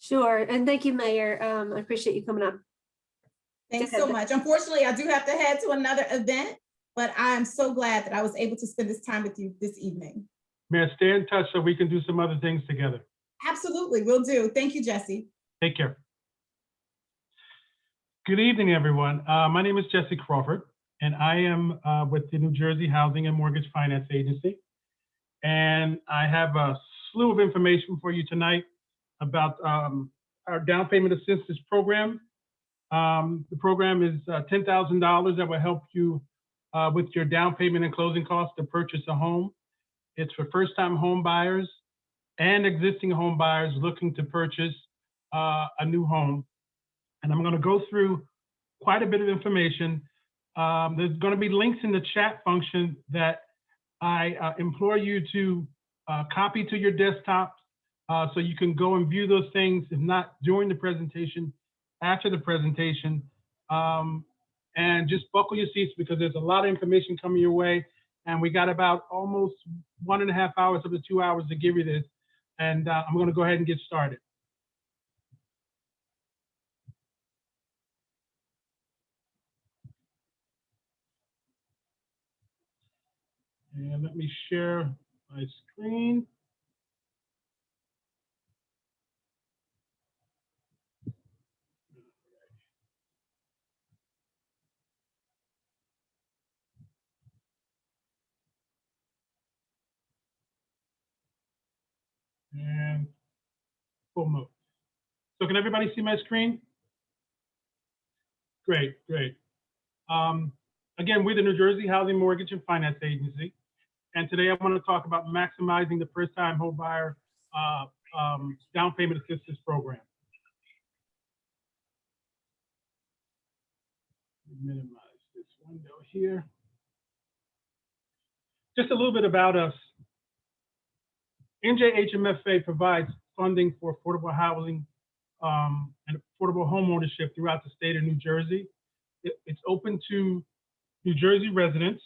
Sure, and thank you, Mayor. I appreciate you coming on. Thanks so much. Unfortunately, I do have to head to another event, but I'm so glad that I was able to spend this time with you this evening. Mayor, stay in touch so we can do some other things together. Absolutely, will do. Thank you, Jesse. Take care. Good evening, everyone. My name is Jesse Crawford, and I am with the New Jersey Housing and Mortgage Finance Agency. And I have a slew of information for you tonight about our down payment assistance program. The program is $10,000 that will help you with your down payment and closing costs to purchase a home. It's for first-time home buyers and existing home buyers looking to purchase a new home. And I'm going to go through quite a bit of information. There's going to be links in the chat function that I implore you to copy to your desktop so you can go and view those things, if not during the presentation, after the presentation. And just buckle your seats because there's a lot of information coming your way. And we got about almost 1.5 hours of the 2 hours to give you this. And I'm going to go ahead and get started. And let me share my screen. And full mode. So can everybody see my screen? Great, great. Again, we're the New Jersey Housing Mortgage and Finance Agency. And today I want to talk about maximizing the first-time home buyer down payment assistance program. Minimize this window here. Just a little bit about us. NJHMFA provides funding for affordable housing and affordable home ownership throughout the state of New Jersey. It's open to New Jersey residents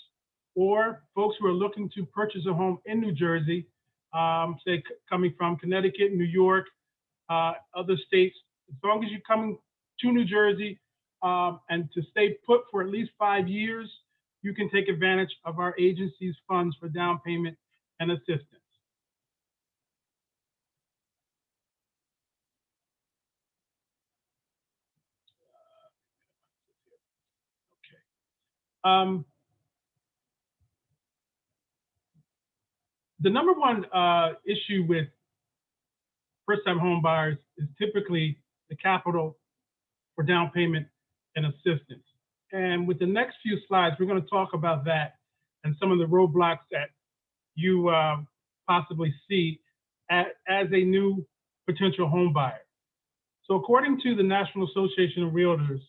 or folks who are looking to purchase a home in New Jersey, say coming from Connecticut, New York, other states. As long as you're coming to New Jersey and to stay put for at least 5 years, you can take advantage of our agency's funds for down payment and assistance. The number one issue with first-time home buyers is typically the capital for down payment and assistance. And with the next few slides, we're going to talk about that and some of the roadblocks that you possibly see as a new potential home buyer. So according to the National Association of Realtors,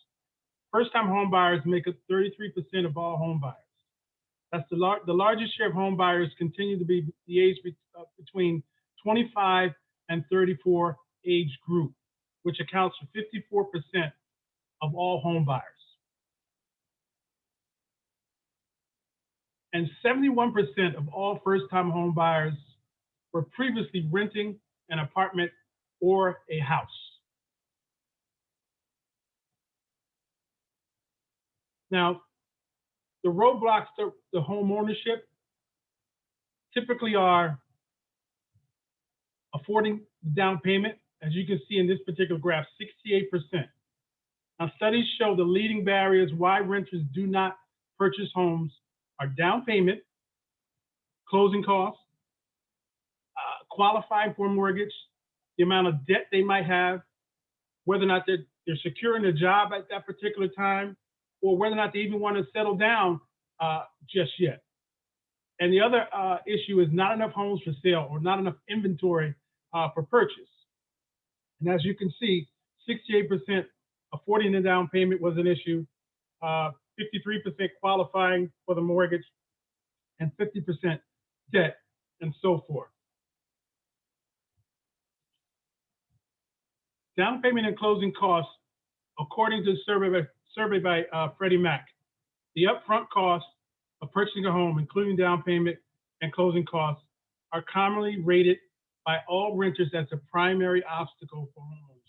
first-time home buyers make up 33% of all home buyers. That's the largest share of home buyers continue to be the age between 25 and 34 age group, which accounts for 54% of all home buyers. And 71% of all first-time home buyers were previously renting an apartment or a house. Now, the roadblocks to the home ownership typically are affording the down payment. As you can see in this particular graph, 68%. Now, studies show the leading barriers why renters do not purchase homes are down payment, closing costs, qualifying for a mortgage, the amount of debt they might have, whether or not they're securing a job at that particular time, or whether or not they even want to settle down just yet. And the other issue is not enough homes for sale or not enough inventory for purchase. And as you can see, 68% affording the down payment was an issue, 53% qualifying for the mortgage, and 50% debt, and so forth. Down payment and closing costs, according to the survey by Freddie Mac, the upfront costs of purchasing a home, including down payment and closing costs, are commonly rated by all renters as a primary obstacle for homeownership.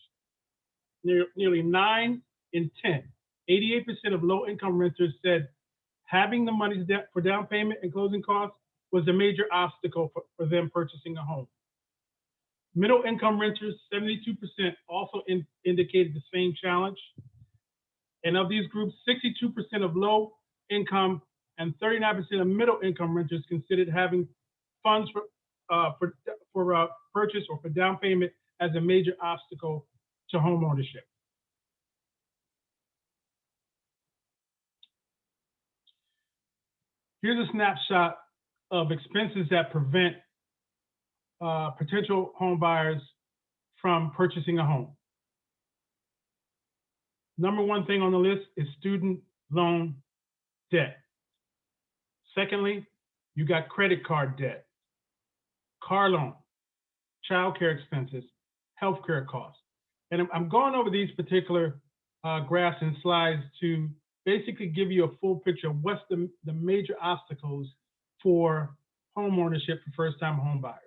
nearly 9 in 10, 88% of low-income renters said having the money for down payment and closing costs was a major obstacle for them purchasing a home. Middle-income renters, 72% also indicated the same challenge. And of these groups, 62% of low-income and 39% of middle-income renters considered having funds for purchase or for down payment as a major obstacle to home ownership. Here's a snapshot of expenses that prevent potential home buyers from purchasing a home. Number one thing on the list is student loan debt. Secondly, you got credit card debt, car loan, childcare expenses, healthcare costs. And I'm going over these particular graphs and slides to basically give you a full picture of what's the major obstacles for home ownership for first-time home buyers.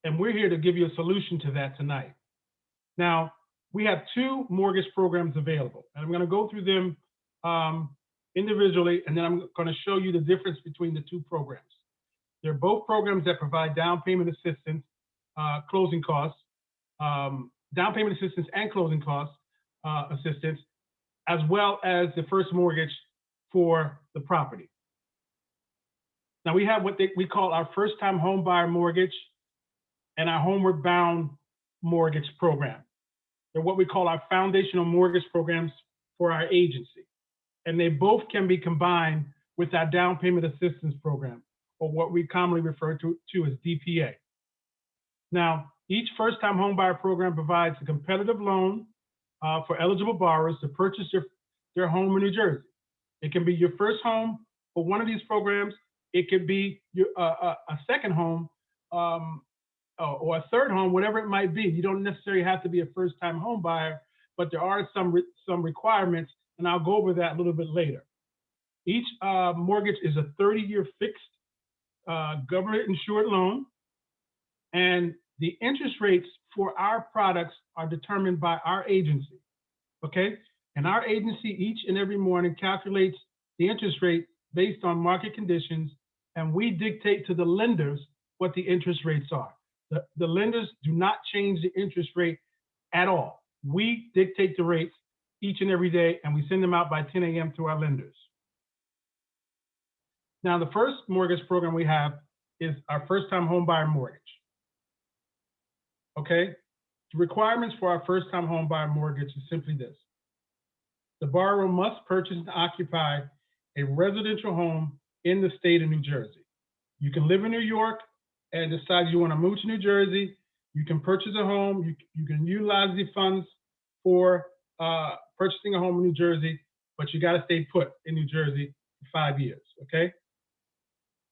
And we're here to give you a solution to that tonight. Now, we have 2 mortgage programs available, and I'm going to go through them individually, and then I'm going to show you the difference between the 2 programs. They're both programs that provide down payment assistance, closing costs, down payment assistance and closing costs assistance, as well as the first mortgage for the property. Now we have what we call our first-time home buyer mortgage and our Homeward-bound mortgage program. They're what we call our foundational mortgage programs for our agency. And they both can be combined with our down payment assistance program, or what we commonly refer to as DPA. Now, each first-time homebuyer program provides a competitive loan for eligible borrowers to purchase their home in New Jersey. It can be your first home for one of these programs. It could be a second home or a third home, whatever it might be. You don't necessarily have to be a first-time home buyer, but there are some requirements, and I'll go over that a little bit later. Each mortgage is a 30-year fixed government-insured loan, and the interest rates for our products are determined by our agency, okay? And our agency each and every morning calculates the interest rate based on market conditions, and we dictate to the lenders what the interest rates are. The lenders do not change the interest rate at all. We dictate the rates each and every day, and we send them out by 10 a.m. to our lenders. Now, the first mortgage program we have is our first-time home buyer mortgage. Okay? The requirements for our first-time home buyer mortgage is simply this. The borrower must purchase and occupy a residential home in the state of New Jersey. You can live in New York and decide you want to move to New Jersey. You can purchase a home. You can utilize the funds for purchasing a home in New Jersey, but you got to stay put in New Jersey for 5 years, okay?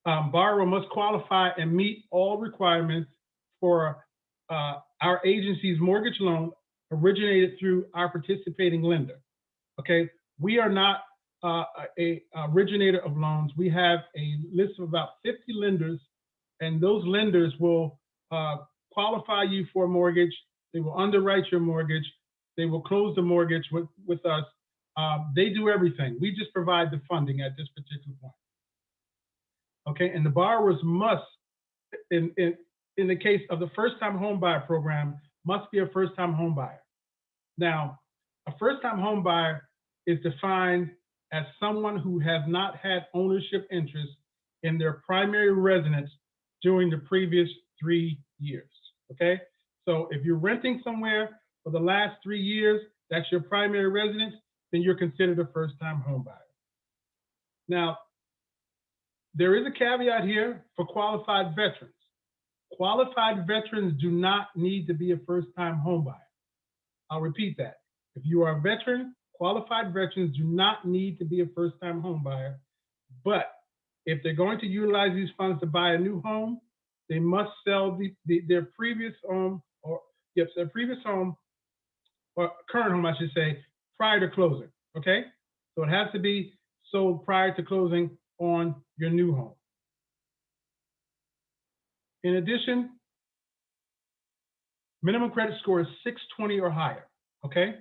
Borrower must qualify and meet all requirements for our agency's mortgage loan originated through our participating lender, okay? We are not a originator of loans. We have a list of about 50 lenders, and those lenders will qualify you for a mortgage. They will underwrite your mortgage. They will close the mortgage with us. They do everything. We just provide the funding at this particular point. Okay, and the borrowers must, in the case of the first-time home buyer program, must be a first-time home buyer. Now, a first-time home buyer is defined as someone who has not had ownership interest in their primary residence during the previous 3 years, okay? So if you're renting somewhere for the last 3 years, that's your primary residence, then you're considered a first-time home buyer. Now, there is a caveat here for qualified veterans. Qualified veterans do not need to be a first-time home buyer. I'll repeat that. If you are a veteran, qualified veterans do not need to be a first-time home buyer, but if they're going to utilize these funds to buy a new home, they must sell their previous home, or yes, their previous home, or current home, I should say, prior to closing, okay? So it has to be sold prior to closing on your new home. In addition, Minimum credit score is 620 or higher, okay?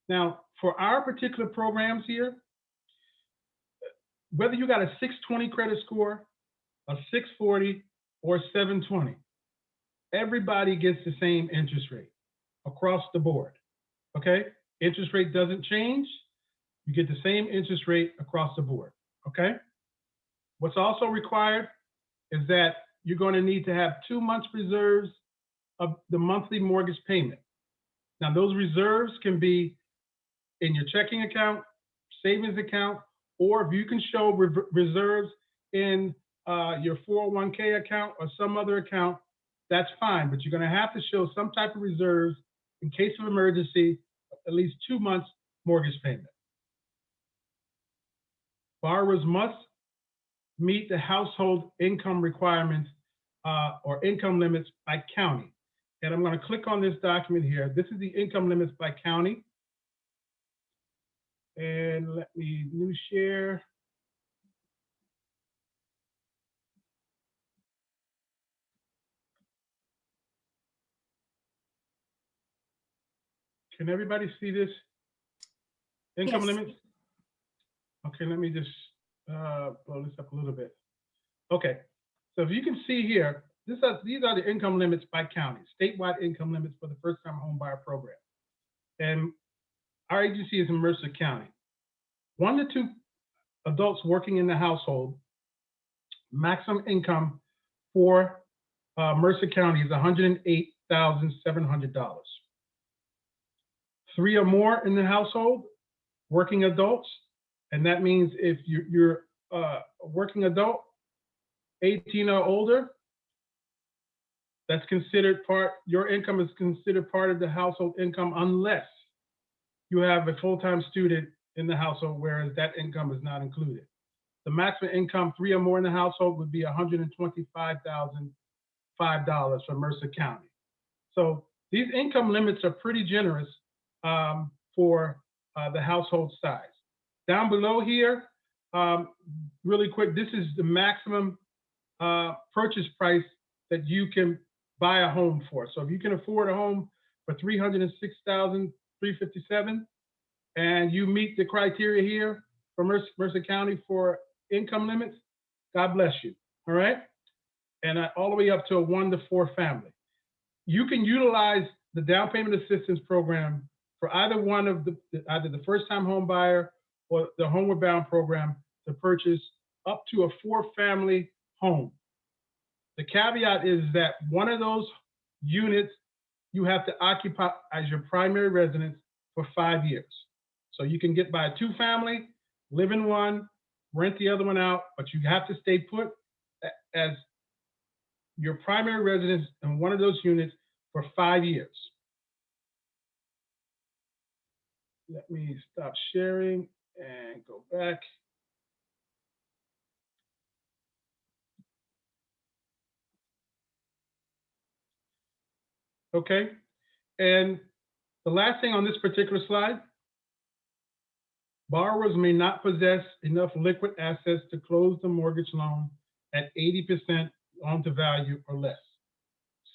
Now, for our particular programs here, whether you got a 620 credit score, a 640, or 720, everybody gets the same interest rate across the board, okay? Interest rate doesn't change. You get the same interest rate across the board, okay? What's also required is that you're going to need to have 2 months reserves of the monthly mortgage payment. Now, those reserves can be in your checking account, savings account, or if you can show reserves in your 401k account or some other account, that's fine. But you're going to have to show some type of reserves in case of emergency, at least 2 months mortgage payment. Borrowers must meet the household income requirements or income limits by county. And I'm going to click on this document here. This is the income limits by county. And let me new share. Can everybody see this? Income Yes. limits? Okay, let me just blow this up a little bit. Okay, so if you can see here, these are the income limits by county, statewide income limits for the first-time home buyer program. And our agency is in Mercer County. 1 to 2 adults working in the household, maximum income for Mercer County is $108,700. 3 or more in the household, working adults, and that means if you're a working adult, 18 or older, that's considered your income is considered part of the household income unless you have a full-time student in the household, whereas that income is not included. The maximum income, 3 or more in the household, would be $125,005 for Mercer County. So these income limits are pretty generous for the household size. Down below here, really quick, this is the maximum purchase price that you can buy a home for. So if you can afford a home for $306,357 and you meet the criteria here for Mercer County for income limits, God bless you, all right? And all the way up to a 1 to 4 family. You can utilize the down payment assistance program for either one of either the first-time home buyer or the Homebound program to purchase up to a 4-family home. The caveat is that one of those units you have to occupy as your primary residence for 5 years. So you can get by a 2-family, live in one, rent the other one out, but you have to stay put as your primary residence in one of those units for 5 years. Let me stop sharing and go back. Okay, and the last thing on this particular slide, borrowers may not possess enough liquid assets to close the mortgage loan at 80% loan to value or less.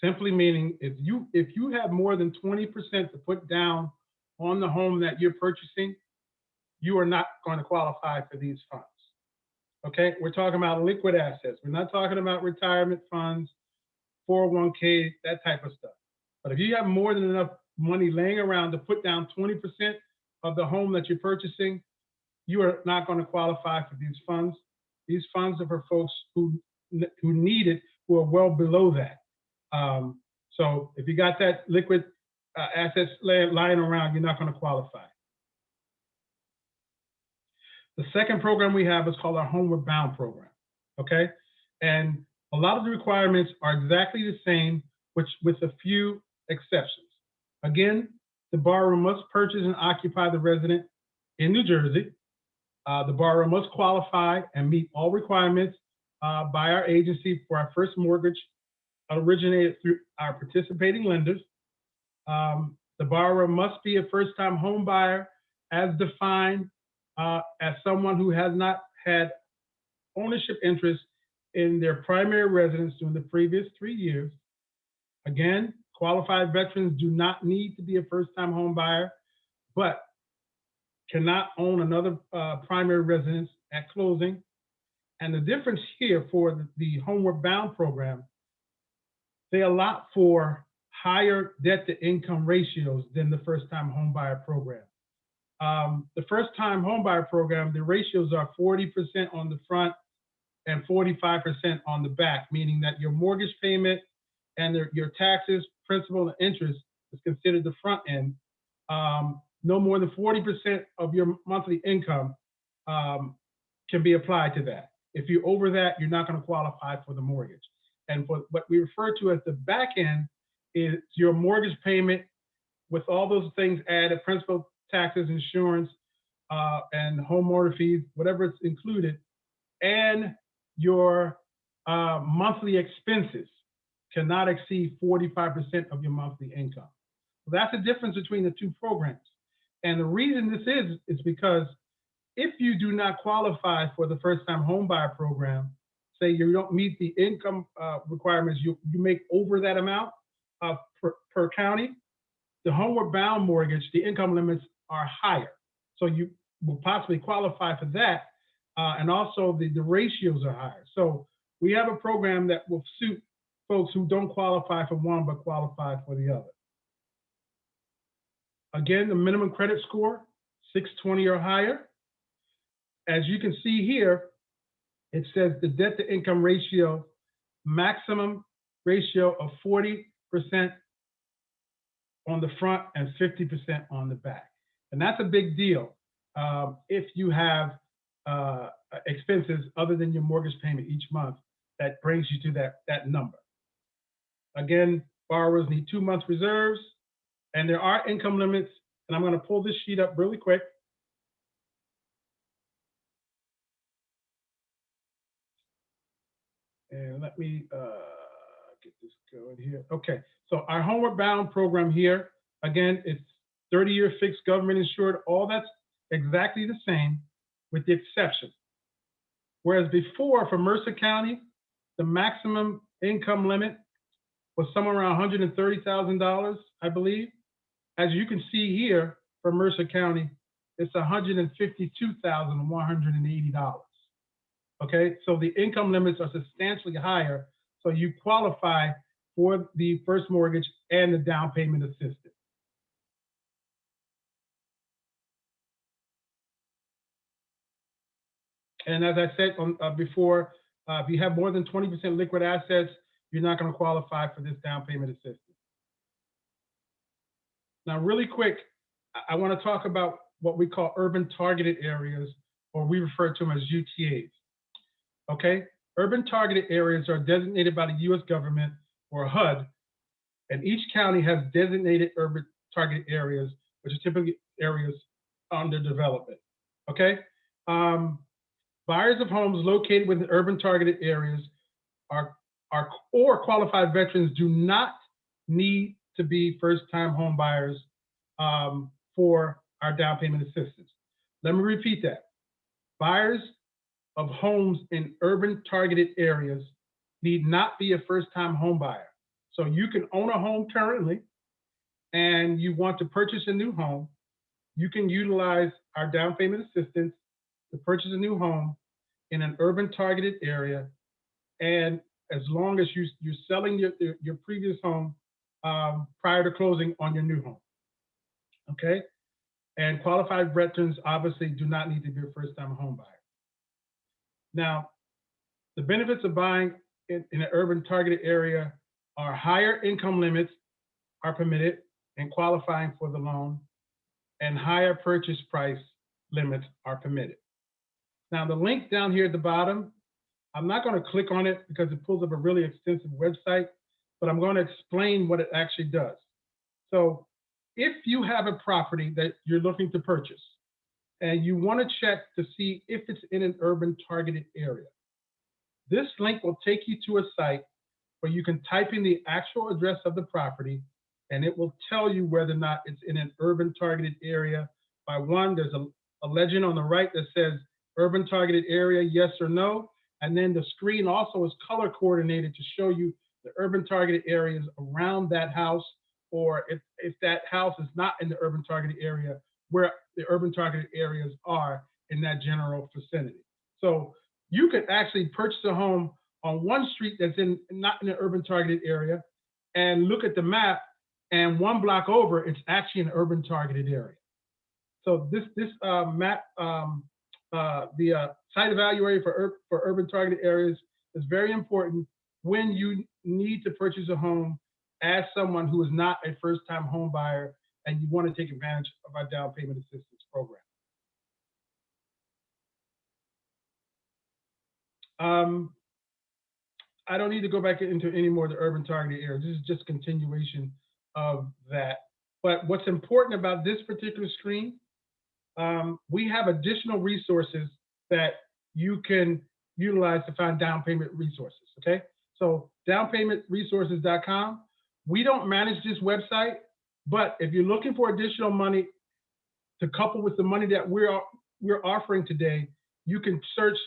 Simply meaning if you have more than 20% to put down on the home that you're purchasing, you are not going to qualify for these funds. Okay, we're talking about liquid assets. We're not talking about retirement funds, 401k, that type of stuff. But if you have more than enough money laying around to put down 20% of the home that you're purchasing, you are not going to qualify for these funds. These funds are for folks who need it, who are well below that. So if you got that liquid assets lying around, you're not going to qualify. The second program we have is called our Homebound program, okay? And a lot of the requirements are exactly the same, with a few exceptions. Again, the borrower must purchase and occupy the residence in New Jersey. The borrower must qualify and meet all requirements by our agency for our first mortgage originated through our participating lenders. The borrower must be a first-time home buyer as defined as someone who has not had ownership interest in their primary residence during the previous 3 years. Again, Qualified veterans do not need to be a first-time home buyer, but cannot own another primary residence at closing. And the difference here for the Homeward Bound program, they allot for higher debt-to-income ratios than the first-time home buyer program. The first-time home buyer program, the ratios are 40% on the front and 45% on the back, meaning that your mortgage payment and your taxes, principal, and interest is considered the front end. No more than 40% of your monthly income can be applied to that. If you're over that, you're not going to qualify for the mortgage. And for what we refer to as the back end is your mortgage payment with all those things added, principal, taxes, insurance, and homeowner fees, whatever it's included, and your monthly expenses cannot exceed 45% of your monthly income. So that's the difference between the two programs. And the reason this is because if you do not qualify for the first-time homebuyer program, say you don't meet the income requirements, you make over that amount per county, the Homeward Bound mortgage, the income limits are higher. So you will possibly qualify for that. And also the ratios are higher. So we have a program that will suit folks who don't qualify for one, but qualify for the other. Again, the minimum credit score, 620 or higher. As you can see here, it says the debt to income ratio, maximum ratio of 40% on the front and 50% on the back. And that's a big deal if you have expenses other than your mortgage payment each month that brings you to that number. Again, borrowers need 2 months reserves, and there are income limits. And I'm going to pull this sheet up really quick. And let me get this going here. Okay, so our Homeward Bound program here, again, it's 30-year fixed government insured. All that's exactly the same with the exception. Whereas before for Mercer County, the maximum income limit was somewhere around $130,000, I believe. As you can see here for Mercer County, it's $152,180. Okay, so the income limits are substantially higher, so you qualify for the first mortgage and the down payment assistance. And as I said before, if you have more than 20% liquid assets, you're not going to qualify for this down payment assistance. Now, really quick, I want to talk about what we call urban targeted areas, or we refer to them as UTAs. Okay, urban targeted areas are designated by the U.S. government or HUD, and each county has designated urban targeted areas, which are typically areas under development. Okay, buyers of homes located within urban targeted areas or qualified veterans do not need to be first-time home buyers for our down payment assistance. Let me repeat that. Buyers of homes in urban targeted areas need not be a first-time home buyer. So you can own a home currently and you want to purchase a new home, you can utilize our down payment assistance to purchase a new home in an urban targeted area. And as long as you're selling your previous home prior to closing on your new home, okay? And qualified veterans obviously do not need to be a first-time home buyer. Now, the benefits of buying in an urban targeted area are higher income limits are permitted and qualifying for the loan, and higher purchase price limits are permitted. Now, the link down here at the bottom, I'm not going to click on it because it pulls up a really extensive website, but I'm going to explain what it actually does. So if you have a property that you're looking to purchase and you want to check to see if it's in an urban targeted area, this link will take you to a site where you can type in the actual address of the property, and it will tell you whether or not it's in an urban targeted area. By one, there's a legend on the right that says urban targeted area, yes or no. And then the screen also is color coordinated to show you the urban targeted areas around that house or if that house is not in the urban targeted area, where the urban targeted areas are in that general vicinity. So you could actually purchase a home on one street that's not in the urban targeted area, and look at the map, and one block over, it's actually an urban targeted area. So this map, the site evaluator for urban targeted areas is very important when you need to purchase a home as someone who is not a first-time home buyer and you want to take advantage of our down payment assistance program. I don't need to go back into any more of the urban targeted areas. This is just continuation of that. But what's important about this particular screen, we have additional resources that you can utilize to find down payment resources, okay? So downpaymentresources.com. We don't manage this website, but if you're looking for additional money to couple with the money that we're offering today, you can search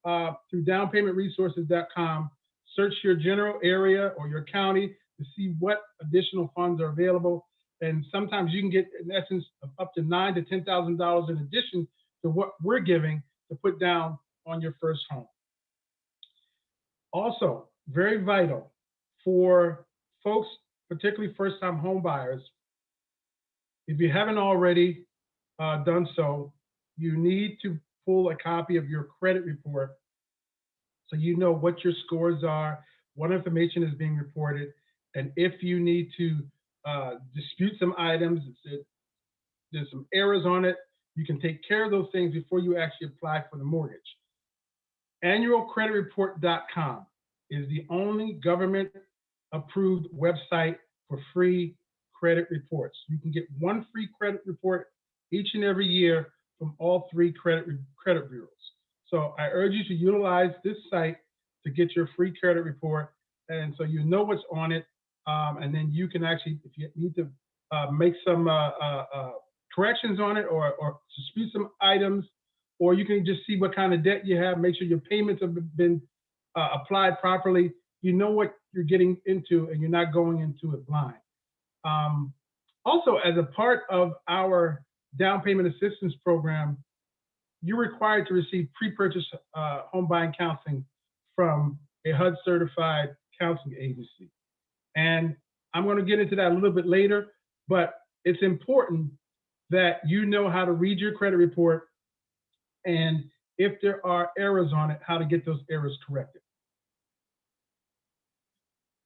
through downpaymentresources.com, search your general area or your county to see what additional funds are available. And sometimes you can get, in essence, up to $9,000 to $10,000 in addition to what we're giving to put down on your first home. Also, very vital for folks, particularly first-time home buyers, if you haven't already done so, you need to pull a copy of your credit report so you know what your scores are, what information is being reported, and if you need to dispute some items, there's some errors on it, you can take care of those things before you actually apply for the mortgage. Annualcreditreport.com is the only government-approved website for free credit reports. You can get one free credit report each and every year from all three credit bureaus. So I urge you to utilize this site to get your free credit report, and so you know what's on it, and then you can actually, if you need to make some corrections on it or dispute some items, or you can just see what kind of debt you have, make sure your payments have been applied properly. You know what you're getting into, and you're not going into it blind. Also, as a part of our down payment assistance program, you're required to receive pre-purchase home buying counseling from a HUD certified counseling agency. And I'm going to get into that a little bit later, but it's important that you know how to read your credit report, and if there are errors on it, how to get those errors corrected.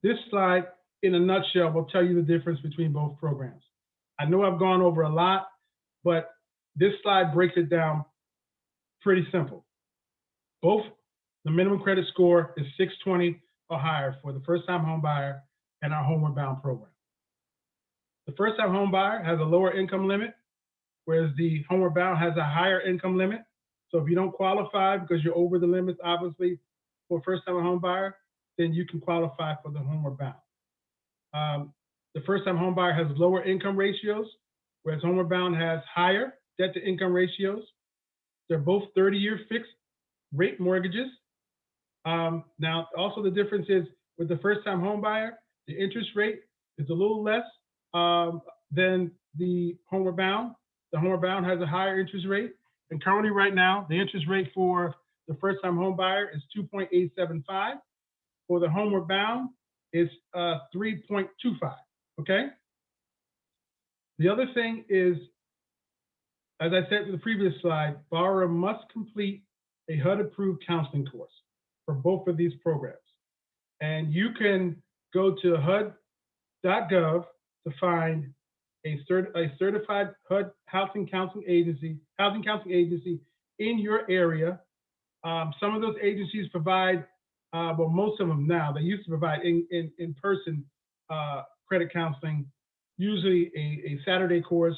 This slide, in a nutshell, will tell you the difference between both programs. I know I've gone over a lot, but this slide breaks it down pretty simple. Both, the minimum credit score is 620 or higher for the first-time home buyer and our Homeward-Bound program. The first-time home buyer has a lower income limit, whereas the Homeward-Bound has a higher income limit. So if you don't qualify because you're over the limits, obviously, for a first-time home buyer, then you can qualify for the Homeward-Bound. The first-time home buyer has lower income ratios, whereas Homeward-Bound has higher debt-to-income ratios. They're both 30-year fixed rate mortgages. Now, also the difference is with the first-time home buyer, the interest rate is a little less than the Homeward-Bound. The Homeward-Bound has a higher interest rate. And currently right now, the interest rate for the first-time home buyer is 2.875. For the Homeward-Bound, it's 3.25, okay? The other thing is, as I said in the previous slide, borrower must complete a HUD-approved counseling course for both of these programs. And you can go to HUD.gov to find a certified HUD housing counseling agency in your area. Some of those agencies provide, well, most of them now, they used to provide in-person credit counseling, usually a Saturday course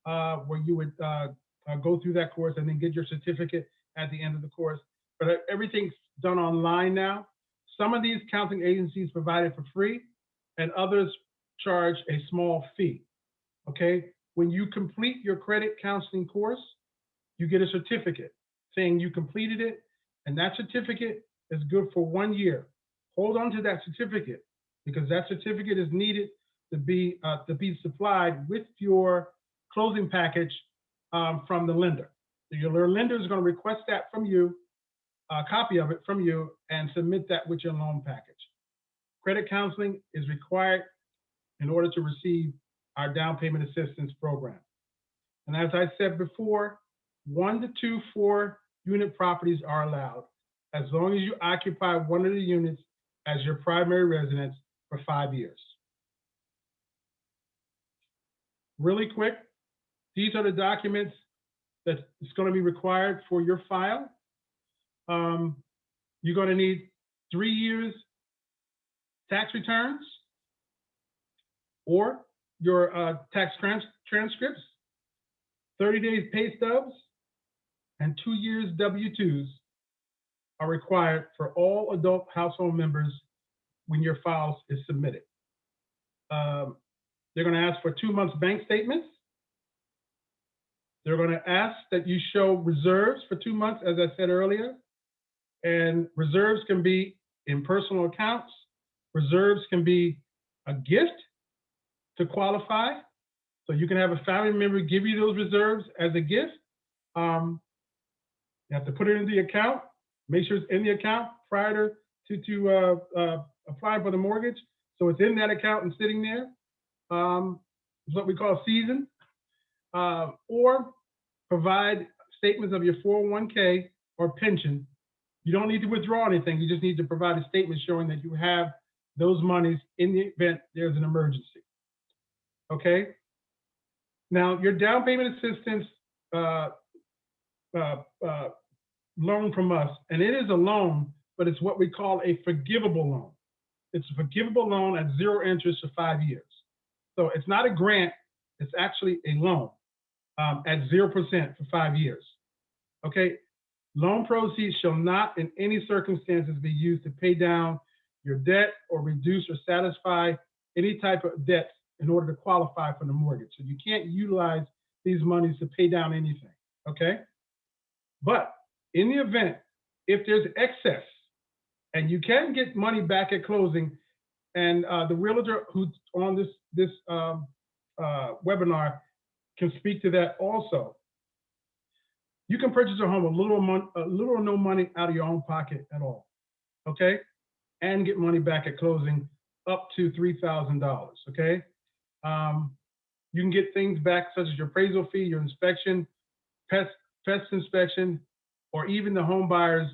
where you would go through that course and then get your certificate at the end of the course. But everything's done online now. Some of these counseling agencies provide it for free, and others charge a small fee, okay? When you complete your credit counseling course, you get a certificate saying you completed it, and that certificate is good for 1 year. Hold on to that certificate because that certificate is needed to be supplied with your closing package from the lender. So your lender is going to request that from you, a copy of it from you, and submit that with your loan package. Credit counseling is required in order to receive our down payment assistance program. And as I said before, 1 to 2 4-unit properties are allowed as long as you occupy one of the units as your primary residence for 5 years. Really quick, these are the documents that is going to be required for your file. You're going to need 3 years tax returns or your tax transcripts, 30 days pay stubs, and 2 years W-2s are required for all adult household members when your file is submitted. They're going to ask for 2 months bank statements. They're going to ask that you show reserves for 2 months, as I said earlier. And reserves can be in personal accounts. Reserves can be a gift to qualify. So you can have a family member give you those reserves as a gift. You have to put it in the account, make sure it's in the account prior to applying for the mortgage. So it's in that account and sitting there. It's what we call season. Or provide statements of your 401k or pension. You don't need to withdraw anything. You just need to provide a statement showing that you have those monies in the event there's an emergency. Okay? Now, your down payment assistance loan from us, and it is a loan, but it's what we call a forgivable loan. It's a forgivable loan at 0 interest for 5 years. So it's not a grant, it's actually a loan at 0% for 5 years. Okay? Loan proceeds shall not in any circumstances be used to pay down your debt or reduce or satisfy any type of debt in order to qualify for the mortgage. So you can't utilize these monies to pay down anything, okay? But in the event, if there's excess and you can get money back at closing, and the realtor who's on this webinar can speak to that also. You can purchase a home with little or no money out of your own pocket at all, okay? And get money back at closing up to $3,000, okay? You can get things back such as your appraisal fee, your inspection, pest inspection, or even the home buyers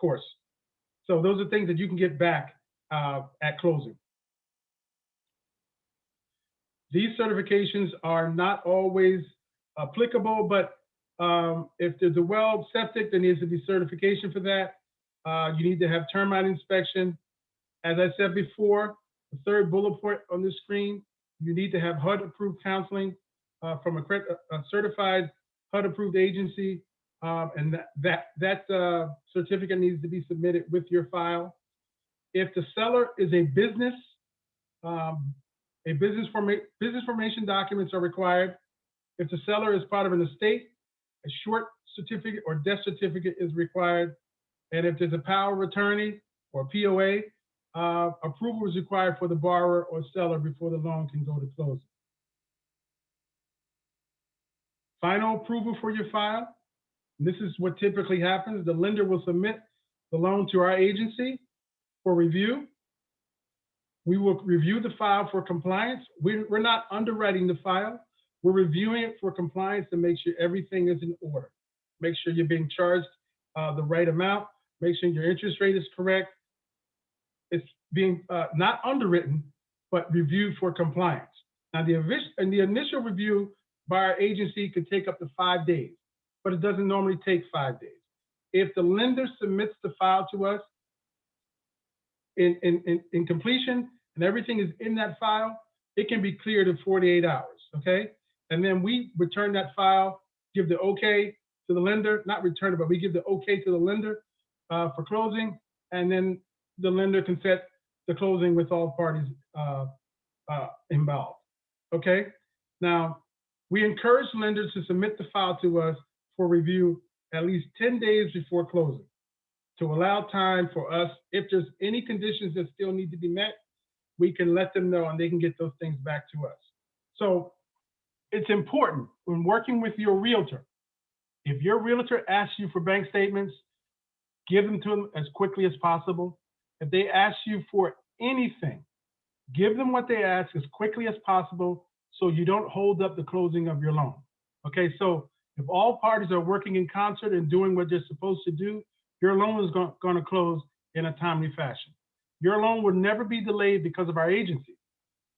course. So those are things that you can get back at closing. These certifications are not always applicable, but if there's a well septic, there needs to be certification for that. You need to have termite inspection. As I said before, the third bullet point on the screen, you need to have HUD-approved counseling from a certified HUD-approved agency, and that certificate needs to be submitted with your file. If the seller is a business, business formation documents are required. If the seller is part of an estate, a short certificate or death certificate is required. And if there's a power of attorney or POA, approval is required for the borrower or seller before the loan can go to closing. Final approval for your file. This is what typically happens. The lender will submit the loan to our agency for review. We will review the file for compliance. We're not underwriting the file. We're reviewing it for compliance to make sure everything is in order. Make sure you're being charged the right amount. Make sure your interest rate is correct. It's being not underwritten, but reviewed for compliance. Now, the initial review by our agency could take up to 5 days, but it doesn't normally take 5 days. If the lender submits the file to us in completion and everything is in that file, it can be cleared in 48 hours, okay? And then we return that file, give the okay to the lender, not return it, but we give the okay to the lender for closing, and then the lender can set the closing with all parties involved, okay? Now, we encourage lenders to submit the file to us for review at least 10 days before closing to allow time for us, if there's any conditions that still need to be met, we can let them know and they can get those things back to us. So it's important when working with your realtor. If your realtor asks you for bank statements, give them to them as quickly as possible. If they ask you for anything, give them what they ask as quickly as possible so you don't hold up the closing of your loan. Okay, so if all parties are working in concert and doing what they're supposed to do, your loan is going to close in a timely fashion. Your loan will never be delayed because of our agency.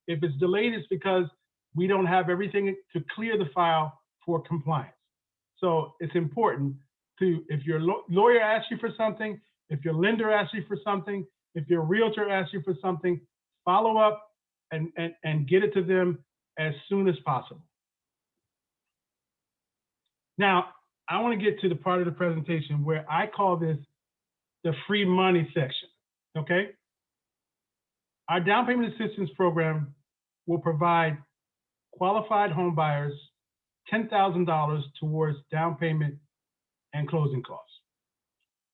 If it's delayed, it's because we don't have everything to clear the file for compliance. So it's important to, if your lawyer asks you for something, if your lender asks you for something, if your realtor asks you for something, follow up and get it to them as soon as possible. Now, I want to get to the part of the presentation where I call this the free money section, okay? Our down payment assistance program will provide qualified home buyers $10,000 towards down payment and closing costs.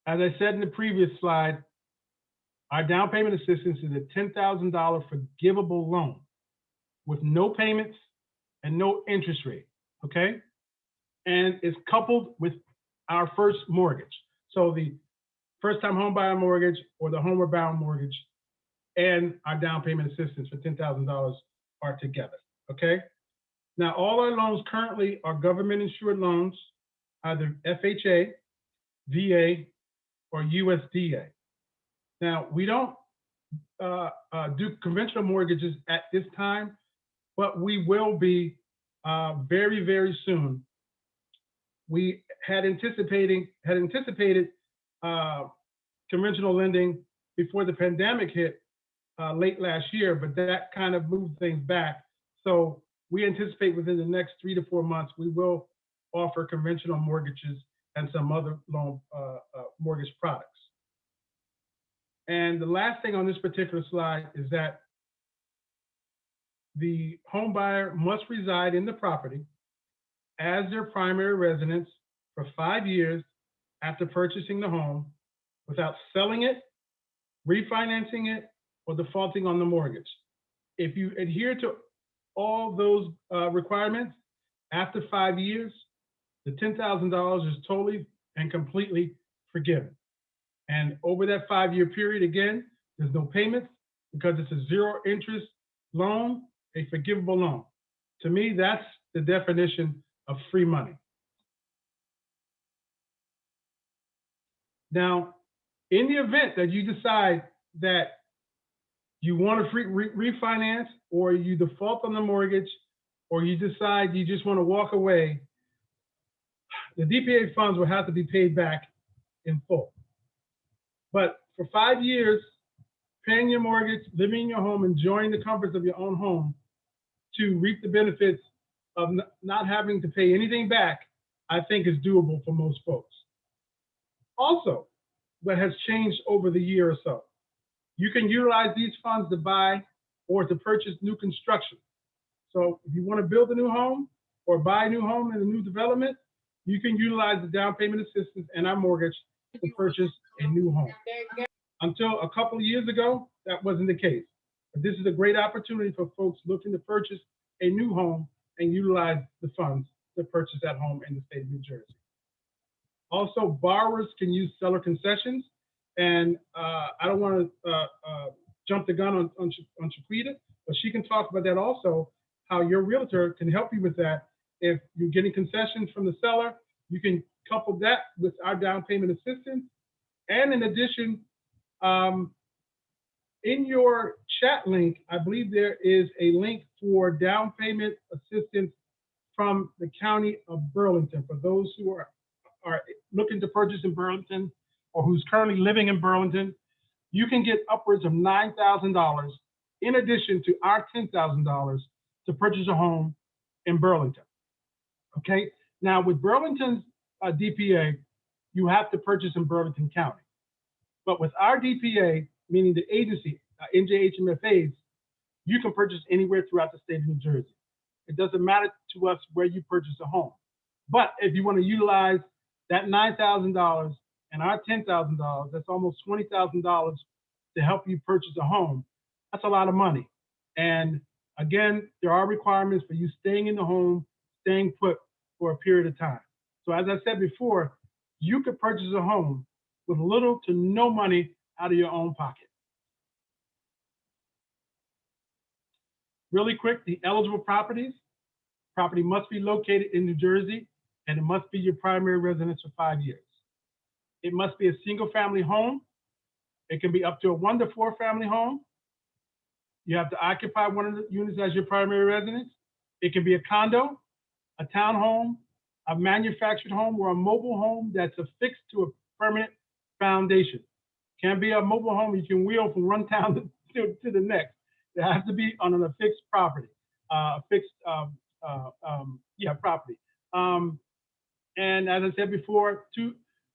As I said in the previous slide, our down payment assistance is a $10,000 forgivable loan with no payments and no interest rate, okay? And it's coupled with our first mortgage. So the first-time home buyer mortgage or the Homeward-bound mortgage and our down payment assistance for $10,000 are together, okay? Now, all our loans currently are government-insured loans, either FHA, VA, or USDA. Now, we don't do conventional mortgages at this time, but we will be very, very soon. We had anticipated conventional lending before the pandemic hit late last year, but that kind of moved things back. So we anticipate within the next 3 to 4 months, we will offer conventional mortgages and some other loan mortgage products. And the last thing on this particular slide is that the home buyer must reside in the property as their primary residence for 5 years after purchasing the home without selling it, refinancing it, or defaulting on the mortgage. If you adhere to all those requirements, after 5 years, the $10,000 is totally and completely forgiven. And over that 5-year period, again, there's no payments because it's a zero interest loan, a forgivable loan. To me, that's the definition of free money. Now, in the event that you decide that you want to refinance, or you default on the mortgage, or you decide you just want to walk away, the DPA funds will have to be paid back in full. But for 5 years, paying your mortgage, living in your home, enjoying the comforts of your own home, to reap the benefits of not having to pay anything back, I think is doable for most folks. Also, what has changed over the year or so, you can utilize these funds to buy or to purchase new construction. So if you want to build a new home or buy a new home in a new development, you can utilize the down payment assistance and our mortgage to purchase a new home. Until a couple of years ago, that wasn't the case. But this is a great opportunity for folks looking to purchase a new home and utilize the funds to purchase that home in the state of New Jersey. Also, borrowers can use seller concessions. And I don't want to jump the gun on Chiquita, but she can talk about that also, how your realtor can help you with that. If you're getting concessions from the seller, you can couple that with our down payment assistance. And in addition, in your chat link, I believe there is a link for down payment assistance from the county of Burlington. For those who are looking to purchase in Burlington or who's currently living in Burlington, you can get upwards of $9,000 in addition to our $10,000 to purchase a home in Burlington. Okay, now with Burlington's DPA, you have to purchase in Burlington County. But with our DPA, meaning the agency, NJHMFAs, you can purchase anywhere throughout the state of New Jersey. It doesn't matter to us where you purchase a home. But if you want to utilize that $9,000 and our $10,000, that's almost $20,000 to help you purchase a home. That's a lot of money. And again, there are requirements for you staying in the home, staying put for a period of time. So as I said before, you could purchase a home with little to no money out of your own pocket. Really quick, the eligible properties. Property must be located in New Jersey, and it must be your primary residence for 5 years. It must be a single-family home. It can be up to a 1 to 4 family home. You have to occupy one of the units as your primary residence. It can be a condo, a townhome, a manufactured home, or a mobile home that's affixed to a permanent foundation. Can't be a mobile home you can wheel from one town to the next. It has to be on an affixed property, property. And as I said before,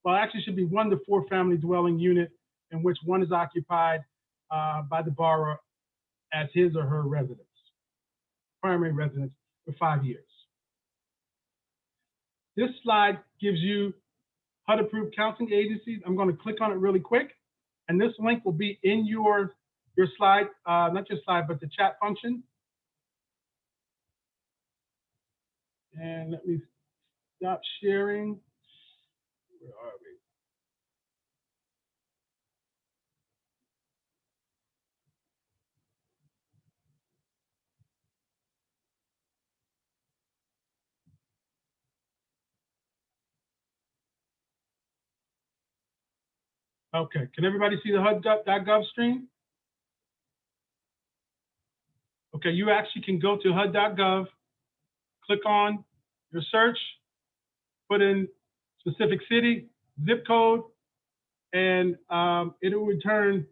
actually should be 1 to 4 family dwelling unit in which one is occupied by the borrower as his or her residence, primary residence for 5 years. This slide gives you HUD-approved counseling agencies. I'm going to click on it really quick, and this link will be in your slide, not your slide, but the chat function. And let me stop sharing. Where are we? Okay, can everybody see the HUD.gov screen? Okay, you actually can go to HUD.gov, click on your search, put in specific city, zip code, and it will return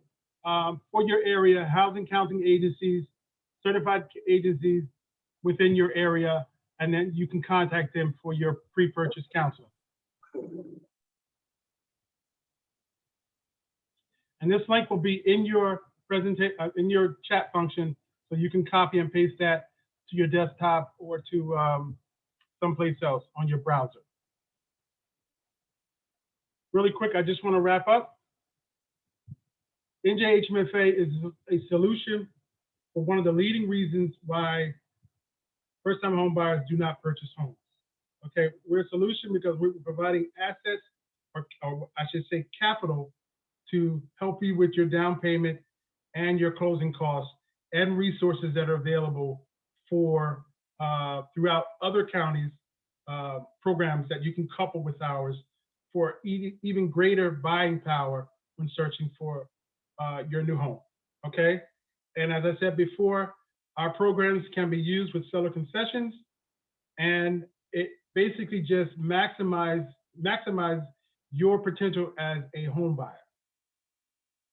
for your area housing counseling agencies, certified agencies within your area, and then you can contact them for your pre-purchase counseling. And this link will be in your in your chat function, so you can copy and paste that to your desktop or to someplace else on your browser. Really quick, I just want to wrap up. NJHMFA is a solution for one of the leading reasons why first-time home buyers do not purchase homes. Okay, we're a solution because we're providing assets, or I should say capital, to help you with your down payment and your closing costs and resources that are available for throughout other counties, programs that you can couple with ours for even greater buying power when searching for your new home, okay? And as I said before, our programs can be used with seller concessions, and it basically just maximize your potential as a home buyer.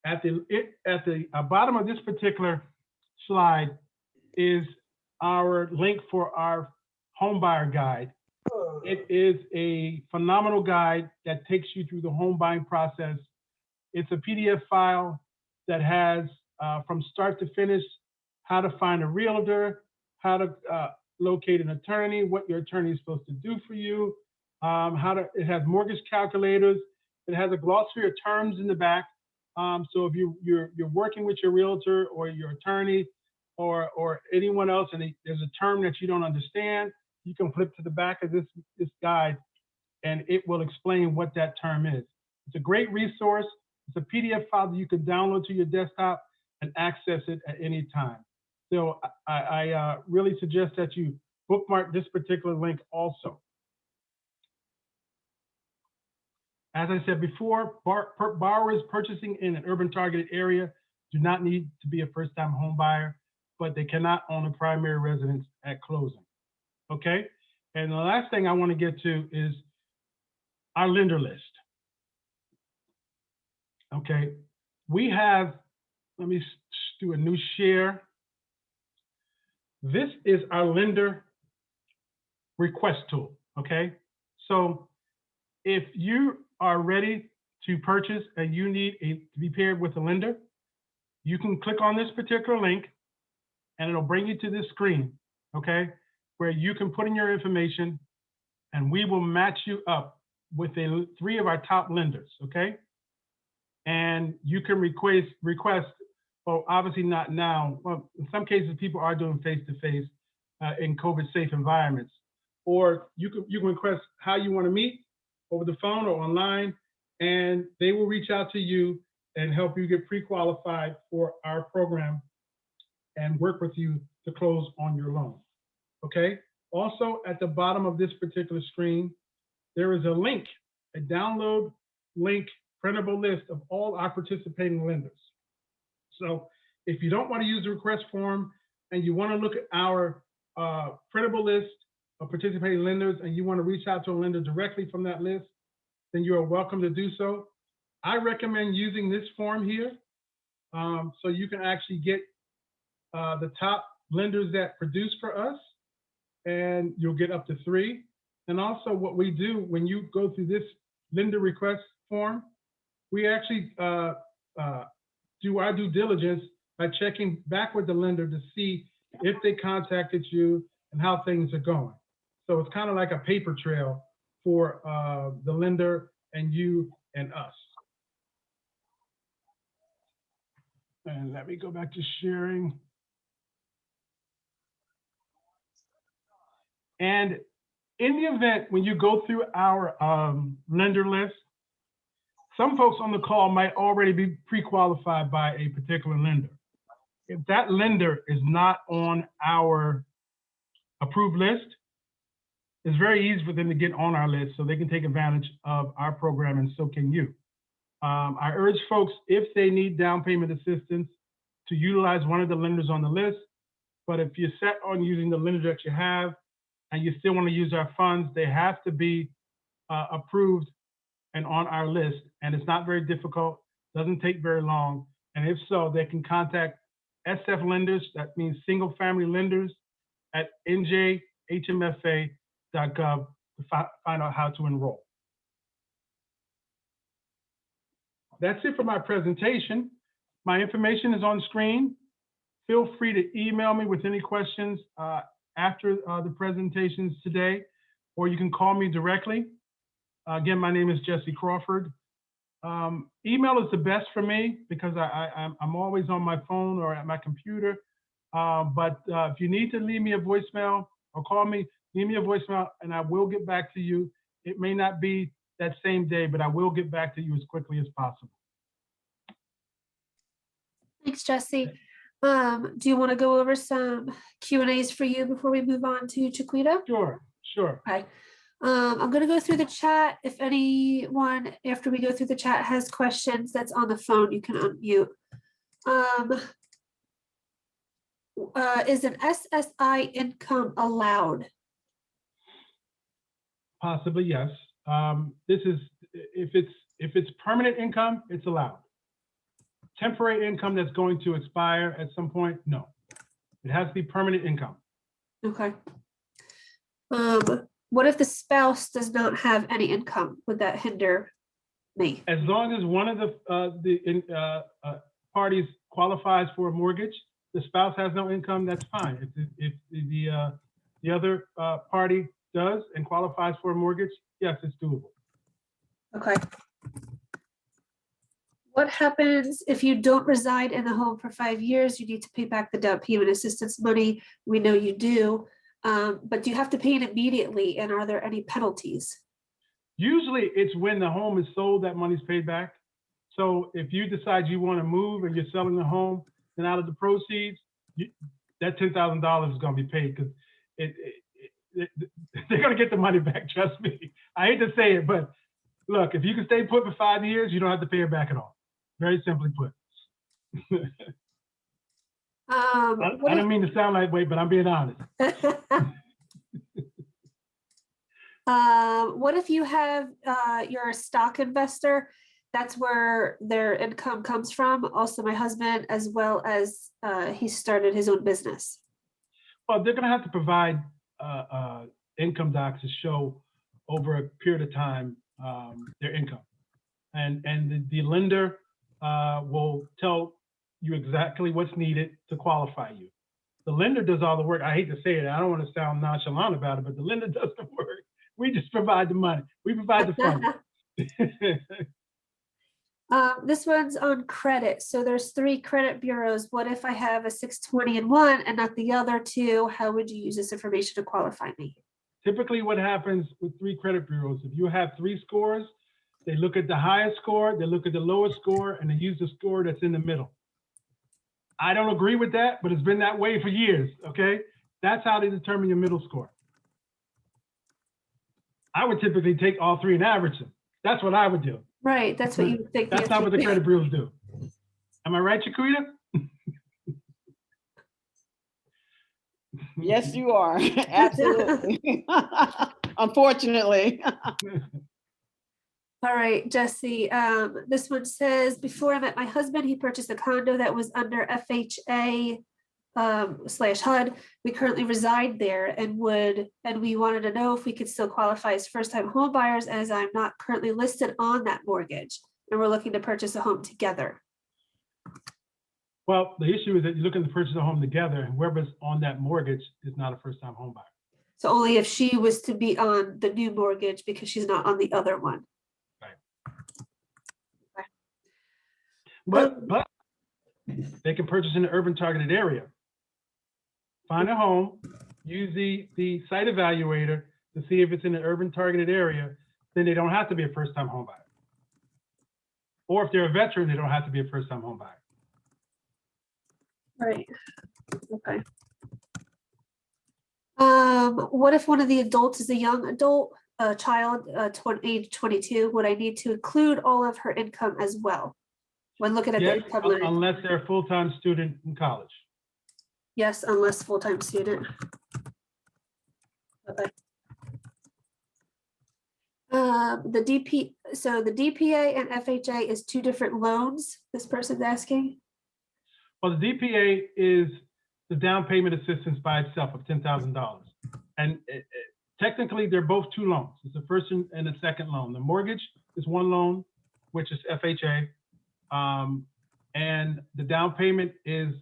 At the bottom of this particular slide is our link for our home buyer guide. It is a phenomenal guide that takes you through the home buying process. It's a PDF file that has from start to finish how to find a realtor, how to locate an attorney, what your attorney is supposed to do for you, it has mortgage calculators. It has a glossary of terms in the back. So if you're working with your realtor or your attorney or anyone else, and there's a term that you don't understand, you can flip to the back of this guide, and it will explain what that term is. It's a great resource. It's a PDF file that you can download to your desktop and access it at any time. So I really suggest that you bookmark this particular link also. As I said before, borrowers purchasing in an urban targeted area do not need to be a first-time home buyer, but they cannot own a primary residence at closing, okay? And the last thing I want to get to is our lender list, okay? We have, let me do a new share. This is our lender request tool, okay? So if you are ready to purchase and you need to be paired with a lender, you can click on this particular link and it'll bring you to this screen, okay, where you can put in your information and we will match you up with 3 of our top lenders, okay? And you can request well, obviously not now. Well, in some cases, people are doing face-to-face in COVID-safe environments. Or you can request how you want to meet over the phone or online, and they will reach out to you and help you get pre-qualified for our program and work with you to close on your loan. Okay? Also, at the bottom of this particular screen, there is a link, a download link, printable list of all our participating lenders. So if you don't want to use the request form and you want to look at our printable list of participating lenders and you want to reach out to a lender directly from that list, then you are welcome to do so. I recommend using this form here so you can actually get the top lenders that produce for us, and you'll get up to 3. And also what we do when you go through this lender request form, we actually do our due diligence by checking back with the lender to see if they contacted you and how things are going. So it's kind of like a paper trail for the lender and you and us. And let me go back to sharing. And in the event when you go through our lender list, some folks on the call might already be pre-qualified by a particular lender. If that lender is not on our approved list, it's very easy for them to get on our list so they can take advantage of our program, and so can you. I urge folks, if they need down payment assistance, to utilize one of the lenders on the list. But if you're set on using the lender that you have and you still want to use our funds, they have to be approved and on our list. And it's not very difficult, doesn't take very long. And if so, they can contact SF lenders, that means single family lenders, at NJHMFA.gov to find out how to enroll. That's it for my presentation. My information is on the screen. Feel free to email me with any questions after the presentations today, or you can call me directly. Again, my name is Jesse Crawford. Email is the best for me because I'm always on my phone or at my computer. But if you need to leave me a voicemail or call me, leave me a voicemail and I will get back to you. It may not be that same day, but I will get back to you as quickly as possible. Thanks, Jesse. Do you want to go over some Q&As for you before we move on to Chiquita? Sure. Okay. I'm going to go through the chat. If anyone, after we go through the chat, has questions that's on the phone, you can unmute. Is an SSI income allowed? Possibly, yes. This is if it's permanent income, it's allowed. Temporary income that's going to expire at some point, no. It has to be permanent income. Okay. What if the spouse does not have any income? Would that hinder me? As long as one of the parties qualifies for a mortgage, the spouse has no income, that's fine. If the other party does and qualifies for a mortgage, yes, it's doable. Okay. What happens if you don't reside in the home for 5 years? You need to pay back the down payment assistance money. We know you do, but do you have to pay it immediately? And are there any penalties? Usually it's when the home is sold that money's paid back. So if you decide you want to move and you're selling the home, then out of the proceeds, that $10,000 is going to be paid because they're going to get the money back. Trust me. I hate to say it, but look, if you can stay put for 5 years, you don't have to pay it back at all. Very simply put. I don't mean to sound lightweight, but I'm being honest. What if you have, you're a stock investor? That's where their income comes from. Also, my husband, as well as he started his own business. Well, they're going to have to provide income docs to show over a period of time their income. And the lender will tell you exactly what's needed to qualify you. The lender does all the work. I hate to say it. I don't want to sound nonchalant about it, but the lender does the work. We just provide the money. We provide the funding. This one's on credit. So there's 3 credit bureaus. What if I have a 620 in one and not the other 2? How would you use this information to qualify me? Typically what happens with 3 credit bureaus, if you have 3 scores, they look at the highest score, they look at the lowest score, and they use the score that's in the middle. I don't agree with that, but it's been that way for years, okay? That's how they determine your middle score. I would typically take all 3 and average them. That's what I would do. Right, that's what you would think. That's not what the credit bureaus do. Am I right, Chiquita? Yes, you are. Absolutely. Unfortunately. All right, Jesse, this one says, before I met my husband, he purchased a condo that was under FHA / HUD. We currently reside there and we wanted to know if we could still qualify as first-time home buyers, as I'm not currently listed on that mortgage and we're looking to purchase a home together. Well, the issue is that you're looking to purchase a home together, and whoever's on that mortgage is not a first-time home buyer. So only if she was to be on the new mortgage because she's not on the other one. But they can purchase in the urban targeted area. Find a home, use the site evaluator to see if it's in the urban targeted area, then they don't have to be a first-time home buyer. Or if they're a veteran, they don't have to be a first-time home buyer. Right, okay. What if one of the adults is a young adult, a child, age 22? Would I need to include all of her income as well when looking at the Yes, income line? unless they're a full-time student in college. Yes, unless full-time student. Okay. So the DPA and FHA is 2 different loans, this person's asking? Well, the DPA is the down payment assistance by itself of $10,000. And technically, they're both 2 loans. It's the first and the second loan. The mortgage is 1 loan, which is FHA. And the down payment is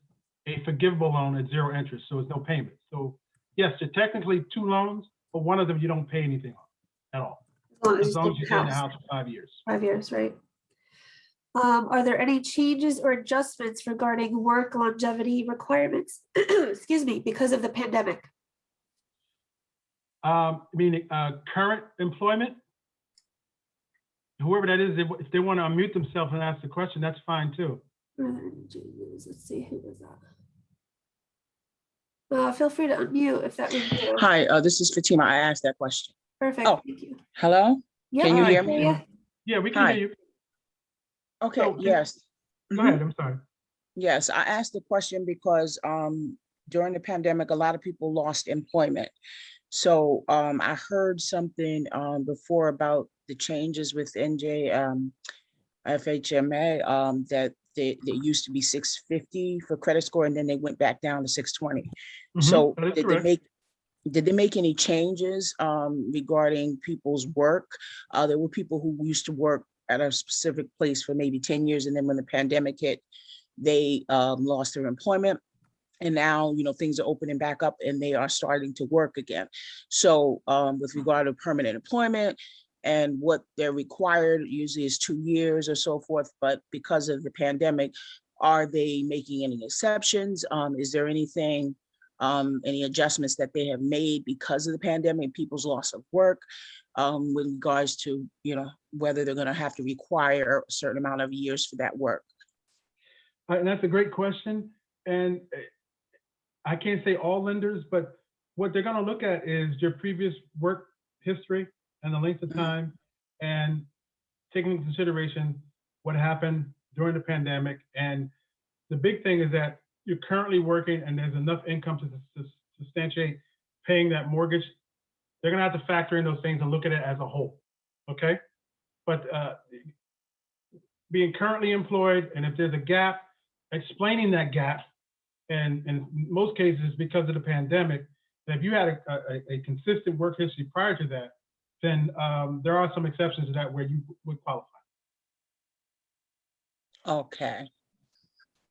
a forgivable loan at 0 interest, so it's no payment. So yes, they're technically 2 loans, but one of them you don't pay anything on at all. As long as you stay in the house for 5 years. 5 years, right? Are there any changes or adjustments regarding work longevity requirements, excuse me, because of the pandemic? Meaning current employment? Whoever that is, if they want to unmute themselves and ask the question, that's fine too. Let's see, who was that? Feel free to unmute if that was you. Hi, this is Fatima. I asked that question. Perfect, Oh. thank you. Hello? Yeah, Can you I hear can me? you. Yeah, we can Hi. hear you. Okay, So, yes. Go ahead, I'm sorry. Yes, I asked the question because during the pandemic, a lot of people lost employment. So I heard something before about the changes with NJHMFA that they used to be 650 for credit score, and then they went back down to 620. So that is did correct. did they make any changes regarding people's work? There were people who used to work at a specific place for maybe 10 years, and then when the pandemic hit, they lost their employment. And now, you know, things are opening back up and they are starting to work again. So with regard to permanent employment and what they're required usually is 2 years or so forth. But because of the pandemic, are they making any exceptions? Is there anything, any adjustments that they have made because of the pandemic, people's loss of work with regards to, you know, whether they're going to have to require a certain amount of years for that work? And that's a great question. And I can't say all lenders, but what they're going to look at is your previous work history and the length of time, and taking into consideration what happened during the pandemic. And the big thing is that you're currently working and there's enough income to substantiate paying that mortgage. They're going to have to factor in those things and look at it as a whole. Okay. But being currently employed, and if there's a gap, explaining that gap. And in most cases, because of the pandemic, if you had a consistent work history prior to that, then there are some exceptions to that where you would qualify. Okay.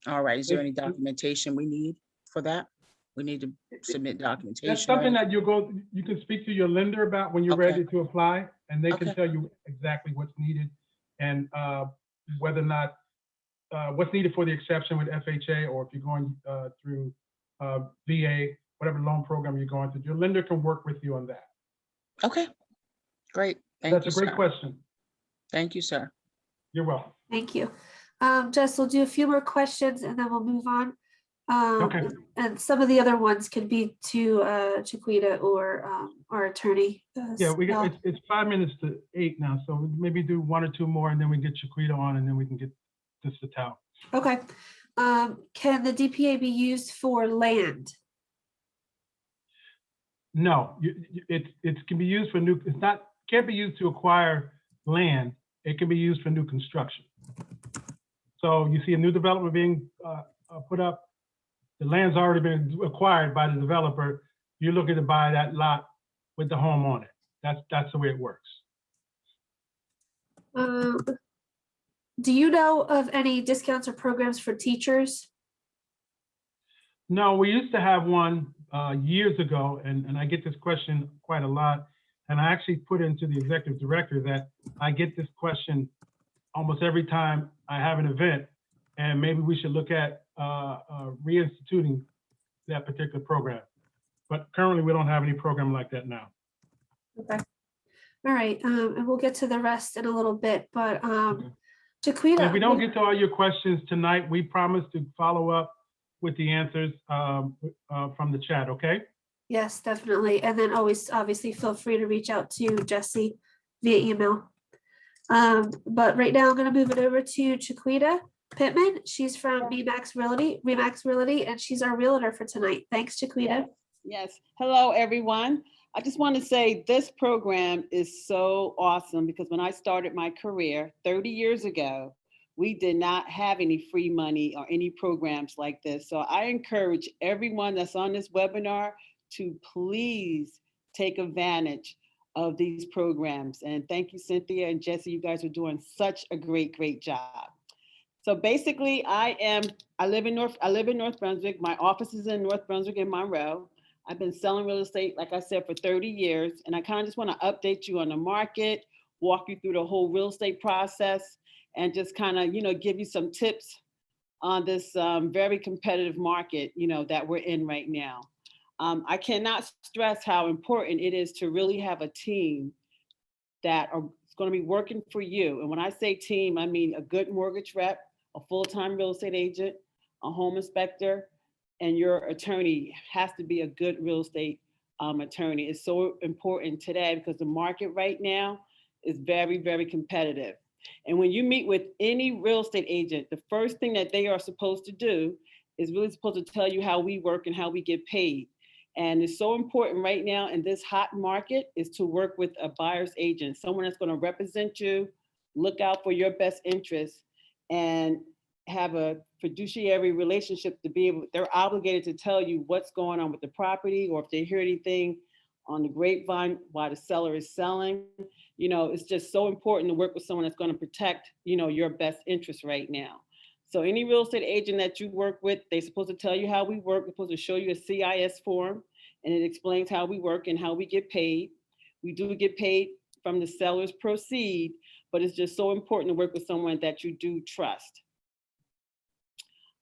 All right. Is there any documentation we need for that? We need to submit documentation. That's something that you can speak to your lender about when you're Okay. ready to apply, and they can Okay. tell you exactly what's needed. And whether or not, what's needed for the exception with FHA, or if you're going through VA, whatever loan program you're going through, your lender can work with you on that. Okay, great. Thank That's you, a great sir. question. Thank you, sir. You're welcome. Thank you. Jess, we'll do a few more questions and then we'll move on. Okay. And some of the other ones can be to Chiquita or our attorney. Yeah, we got, Sital. it's 5 minutes to 8 now, so we maybe do 1 or 2 more, and then we get Chiquita on, and then we can get to Sital. Okay. Can the DPA be used for land? No, it can be used for new. Can't be used to acquire land. It can be used for new construction. So you see a new development being put up. The land's already been acquired by the developer. You're looking to buy that lot with the home on it. That's the way it works. Do you know of any discounts or programs for teachers? No, we used to have one years ago, and I get this question quite a lot. And I actually put into the executive director that I get this question almost every time I have an event, and maybe we should look at reinstituting that particular program. But currently, we don't have any program like that now. Okay. All right. And we'll get to the rest in a little bit, but Okay. Chiquita. If we don't get to all your questions tonight, we promise to follow up with the answers from the chat, okay? Yes, definitely. And then always, obviously, feel free to reach out to Jesse via email. But right now I'm going to move it over to Chiquita Pittman. She's from Remax Realty, and she's our realtor for tonight. Thanks, Chiquita. Yes. Hello, everyone. I just want to say this program is so awesome because when I started my career 30 years ago, we did not have any free money or any programs like this. So I encourage everyone that's on this webinar to please take advantage of these programs. And thank you, Cynthia and Jesse. You guys are doing such a great job. So basically, I live in North Brunswick. My office is in North Brunswick and Monroe. I've been selling real estate, like I said, for 30 years. And I kind of just want to update you on the market, walk you through the whole real estate process, and just kind of, give you some tips on this very competitive market, that we're in right now. I cannot stress how important it is to really have a team that are going to be working for you. And when I say team, I mean a good mortgage rep, a full-time real estate agent, a home inspector, and your attorney has to be a good real estate attorney. It's so important today because the market right now is very competitive. And when you meet with any real estate agent, the first thing that they are supposed to do is really supposed to tell you how we work and how we get paid. And it's so important right now in this hot market is to work with a buyer's agent, someone that's going to represent you, look out for your best interests, and have a fiduciary relationship to be able, they're obligated to tell you what's going on with the property, or if they hear anything on the grapevine while the seller is selling. It's just so important to work with someone that's going to protect, your best interest right now. So any real estate agent that you work with, they're supposed to tell you how we work. They're supposed to show you a CIS form, and it explains how we work and how we get paid. We do get paid from the seller's proceed, but it's just so important to work with someone that you do trust.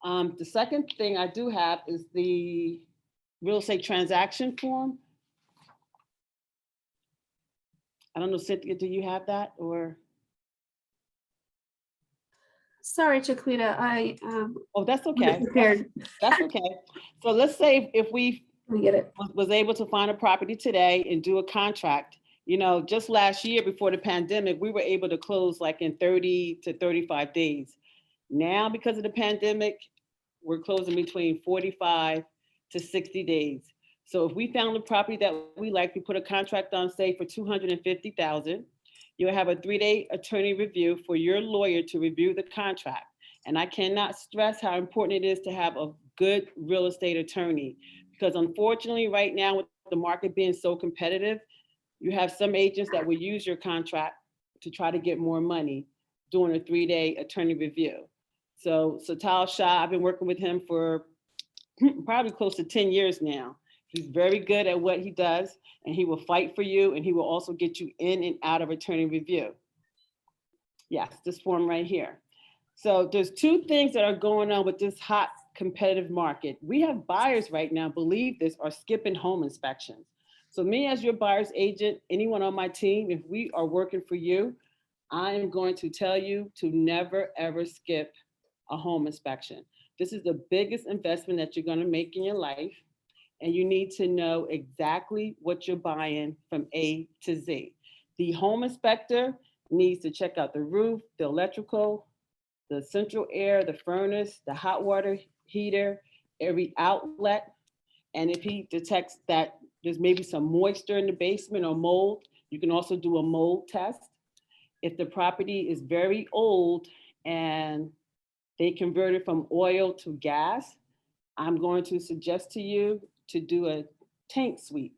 The second thing I do have is the real estate transaction form. I don't know, Cynthia, do you have that or? Sorry, Chiquita, Oh, that's okay. prepared. That's okay. So let's say if we Let me get it. was able to find a property today and do a contract, just last year before the pandemic, we were able to close like in 30 to 35 days. Now, because of the pandemic, we're closing between 45 to 60 days. So if we found a property that we like, we put a contract on, say, for $250,000, you'll have a 3-day attorney review for your lawyer to review the contract. And I cannot stress how important it is to have a good real estate attorney, because unfortunately right now with the market being so competitive, you have some agents that will use your contract to try to get more money doing a 3-day attorney review. So Sital Shah, I've been working with him for probably close to 10 years now. He's very good at what he does, and he will fight for you, and he will also get you in and out of attorney review. Yes, this form right here. So there's two things that are going on with this hot competitive market. We have buyers right now, believe this, are skipping home inspections. So me as your buyer's agent, anyone on my team, if we are working for you, I am going to tell you to never, ever skip a home inspection. This is the biggest investment that you're going to make in your life. And you need to know exactly what you're buying from A to Z. The home inspector needs to check out the roof, the electrical, the central air, the furnace, the hot water heater, every outlet. And if he detects that there's maybe some moisture in the basement or mold, you can also do a mold test. If the property is very old and they converted from oil to gas, I'm going to suggest to you to do a tank sweep.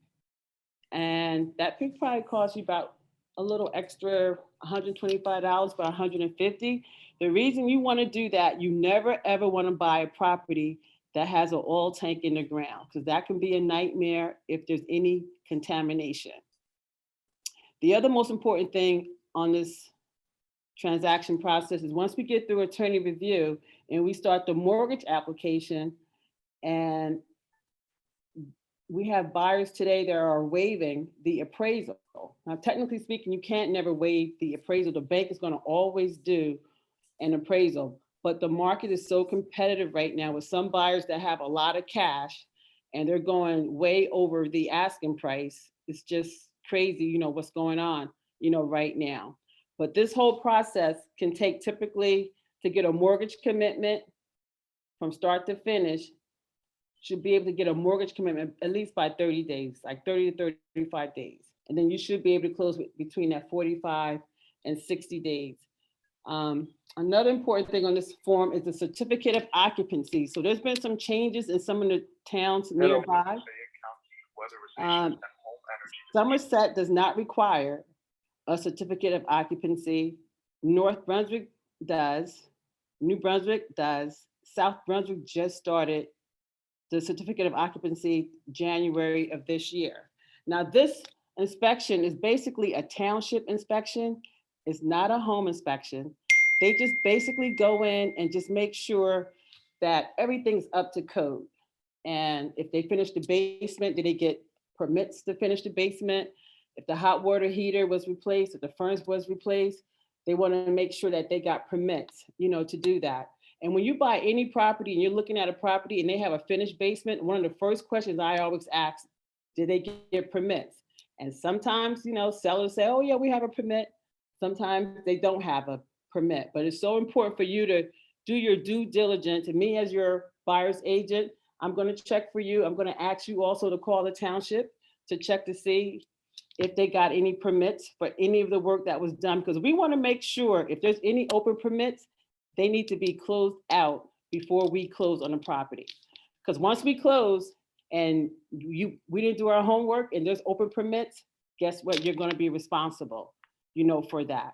And that could probably cost you about a little extra $125 by $150. The reason you want to do that, you never ever want to buy a property that has an oil tank in the ground, because that can be a nightmare if there's any contamination. The other most important thing on this transaction process is once we get through attorney review and we start the mortgage application, and we have buyers today that are waiving the appraisal. Now, technically speaking, you can't never waive the appraisal. The bank is going to always do an appraisal, but the market is so competitive right now with some buyers that have a lot of cash and they're going way over the asking price. It's just crazy, you know, what's going on, you know, right now. But this whole process can take typically to get a mortgage commitment from start to finish, should be able to get a mortgage commitment at least by 30 days, like 30 to 35 days. And then you should be able to close between that 45 and 60 days. Another important thing on this form is the certificate of occupancy. So there's been some changes in some of the towns nearby. Somerset does not require a certificate of occupancy. North Brunswick does. New Brunswick does. South Brunswick just started the certificate of occupancy January of this year. Now, this inspection is basically a township inspection. It's not a home inspection. They just basically go in and just make sure that everything's up to code. And if they finish the basement, did they get permits to finish the basement? If the hot water heater was replaced, if the furnace was replaced, they want to make sure that they got permits, you know, to do that. And when you buy any property and you're looking at a property and they have a finished basement, one of the first questions I always ask, did they get permits? And sometimes, you know, sellers say, oh yeah, we have a permit. Sometimes they don't have a permit, but it's so important for you to do your due diligence. And me as your buyer's agent, I'm going to check for you. I'm going to ask you also to call the township to check to see if they got any permits for any of the work that was done, because we want to make sure if there's any open permits, they need to be closed out before we close on the property. Because once we close and we didn't do our homework and there's open permits, guess what? You're going to be responsible, you know, for that.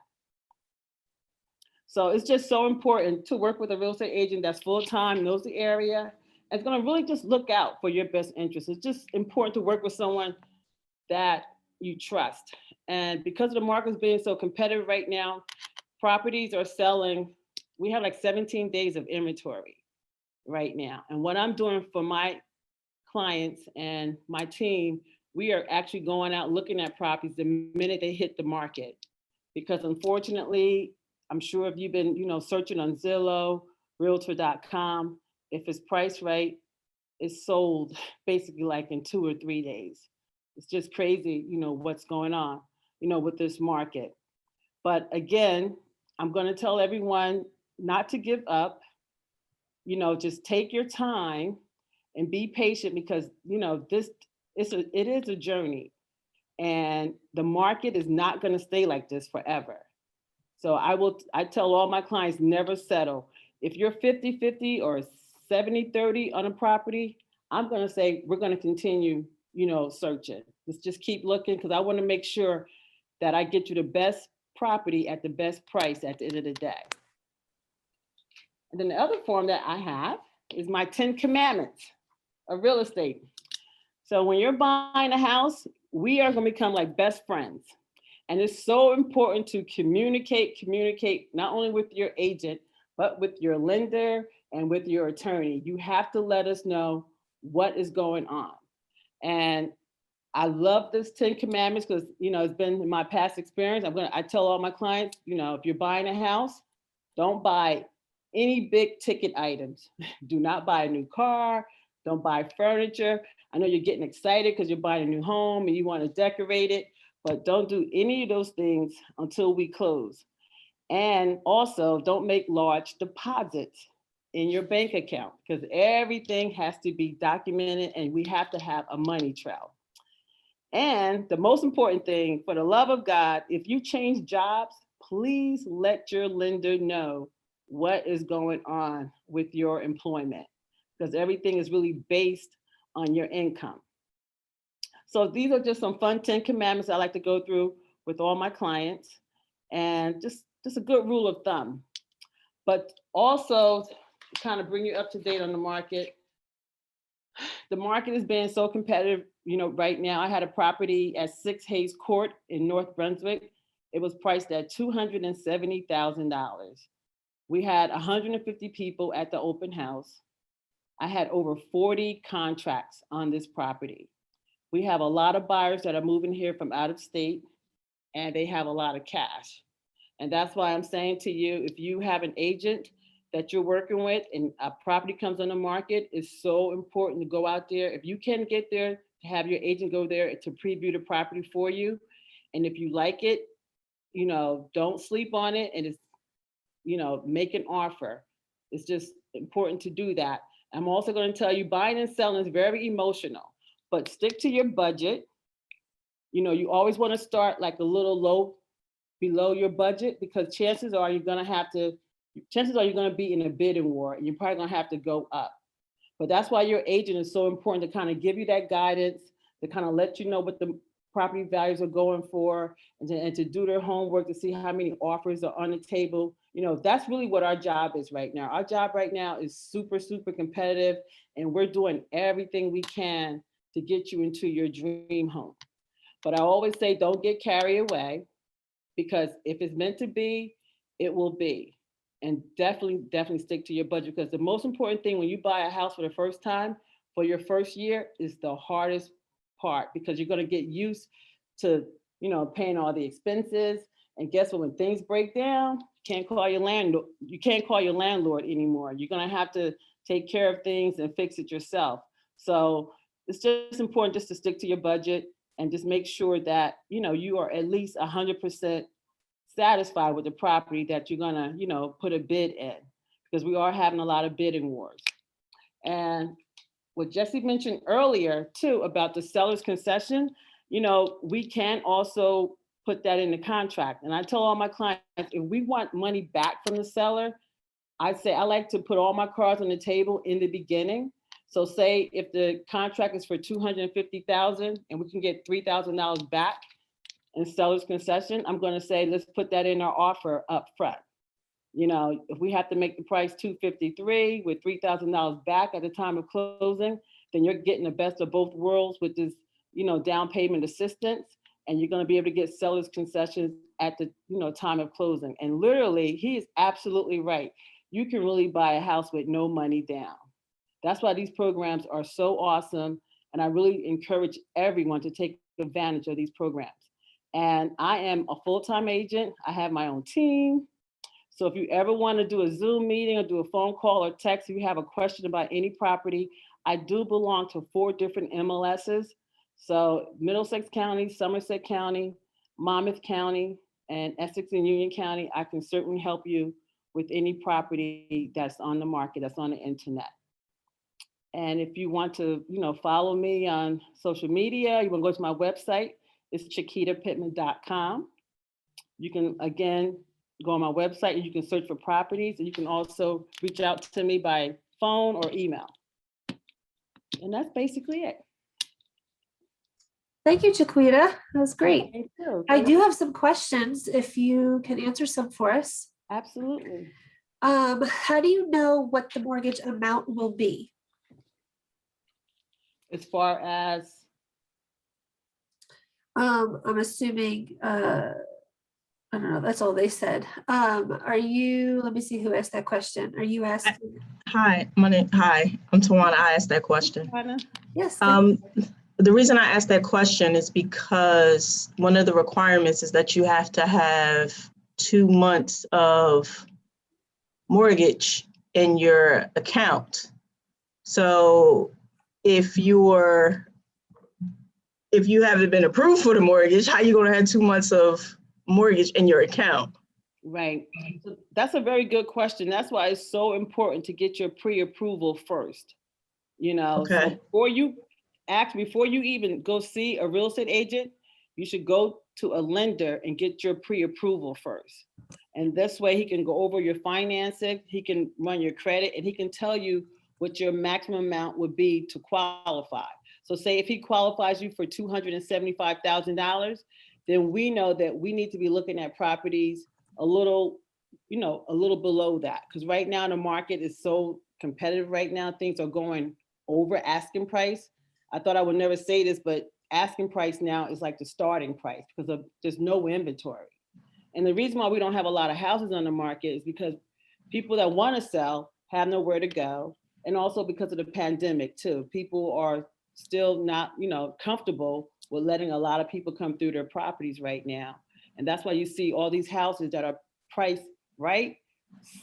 So it's just so important to work with a real estate agent that's full-time, knows the area, and is going to really just look out for your best interest. It's just important to work with someone that you trust. And because of the market's being so competitive right now, properties are selling. We have like 17 days of inventory right now. And what I'm doing for my clients and my team, we are actually going out looking at properties the minute they hit the market. Because unfortunately, I'm sure if you've been, you know, searching on Zillow, Realtor.com, if it's priced right, it's sold basically like in 2 or 3 days. It's just crazy, you know, what's going on, you know, with this market. But again, I'm going to tell everyone not to give up, you know, just take your time and be patient, because, you know, it is a journey, and the market is not going to stay like this forever. So I tell all my clients, never settle. If you're 50-50 or 70-30 on a property, I'm going to say, we're going to continue, you know, searching. Let's just keep looking, because I want to make sure that I get you the best property at the best price at the end of the day. And then the other form that I have is my 10 commandments of real estate. So when you're buying a house, we are going to become like best friends. And it's so important to communicate not only with your agent, but with your lender and with your attorney. You have to let us know what is going on. And I love this 10 commandments because, you know, it's been in my past experience. I tell all my clients, you know, if you're buying a house, don't buy any big ticket items. Do not buy a new car. Don't buy furniture. I know you're getting excited because you're buying a new home and you want to decorate it, but don't do any of those things until we close. And also don't make large deposits in your bank account because everything has to be documented and we have to have a money trail. And the most important thing, for the love of God, if you change jobs, please let your lender know what is going on with your employment, because everything is really based on your income. So these are just some fun 10 commandments I like to go through with all my clients, and just a good rule of thumb. But also to kind of bring you up to date on the market. The market is being so competitive, you know, right now. I had a property at 6 Hayes Court in North Brunswick. It was priced at $270,000. We had 150 people at the open house. I had over 40 contracts on this property. We have a lot of buyers that are moving here from out of state, and they have a lot of cash. And that's why I'm saying to you, if you have an agent that you're working with and a property comes on the market, it's so important to go out there. If you can get there, to have your agent go there to preview the property for you. And if you like it, you know, don't sleep on it, and it's, you know, make an offer. It's just important to do that. I'm also going to tell you, buying and selling is very emotional, but stick to your budget. You know, you always want to start like a little low, below your budget, because chances are you're going to be in a bidding war, and you're probably going to have to go up. But that's why your agent is so important, to kind of give you that guidance, to kind of let you know what the property values are going for, and to do their homework to see how many offers are on the table. You know, that's really what our job is right now. Our job right now is super, super competitive, and we're doing everything we can to get you into your dream home. But I always say, don't get carried away, because if it's meant to be, it will be. And definitely stick to your budget, because the most important thing when you buy a house for the first time, for your first year, is the hardest part, because you're going to get used to, you know, paying all the expenses. And guess what? When things break down, you can't call your landlord anymore. You're going to have to take care of things and fix it yourself. So it's just important just to stick to your budget and just make sure that, you know, you are at least 100% satisfied with the property that you're gonna, you know, put a bid in, because we are having a lot of bidding wars. And what Jesse mentioned earlier too about the seller's concession, you know, we can also put that in the contract. And I tell all my clients, if we want money back from the seller, I say I like to put all my cards on the table in the beginning. So say if the contract is for $250,000 and we can get $3,000 back in seller's concession, I'm going to say, let's put that in our offer up front. You know, if we have to make the price $253,000 with $3,000 back at the time of closing, then you're getting the best of both worlds with this, you know, down payment assistance, and you're going to be able to get seller's concessions at the, you know, time of closing. And literally, he is absolutely right. You can really buy a house with no money down. That's why these programs are so awesome. And I really encourage everyone to take advantage of these programs. And I am a full-time agent. I have my own team. So if you ever want to do a Zoom meeting or do a phone call or text, if you have a question about any property, I do belong to 4 different MLSs. So Middlesex County, Somerset County, Monmouth County, and Essex and Union County. I can certainly help you with any property that's on the market, that's on the internet. And if you want to, you know, follow me on social media, you want to go to my website, it's chiquitapittman.com. You can, again, go on my website and you can search for properties, and you can also reach out to me by phone or email. And that's basically it. Thank you, Chiquita. That was great. Thank you. I do have some questions if you can answer some for us. Absolutely. How do you know what the mortgage amount will be? As far as, I'm assuming I don't know, that's all they said. Are you, let me see who asked that question. Are you asking? Hi, I'm Tawana. I asked that question. Yes. Go. The reason I asked that question is because one of the requirements is that you have to have 2 months of mortgage in your account. So if you haven't been approved for the mortgage, how you gonna have 2 months of mortgage in your account? Right. So that's a very good question. That's why it's so important to get your pre-approval first. You know, so Okay. before you even go see a real estate agent, you should go to a lender and get your pre-approval first. And this way he can go over your financing, he can run your credit, and he can tell you what your maximum amount would be to qualify. So say if he qualifies you for $275,000, then we know that we need to be looking at properties a little below that. Because right now the market is so competitive right now, things are going over asking price. I thought I would never say this, but asking price now is like the starting price because there's no inventory. And the reason why we don't have a lot of houses on the market is because people that want to sell have nowhere to go. And also because of the pandemic too. People are still not, comfortable with letting a lot of people come through their properties right now. And that's why you see all these houses that are priced right,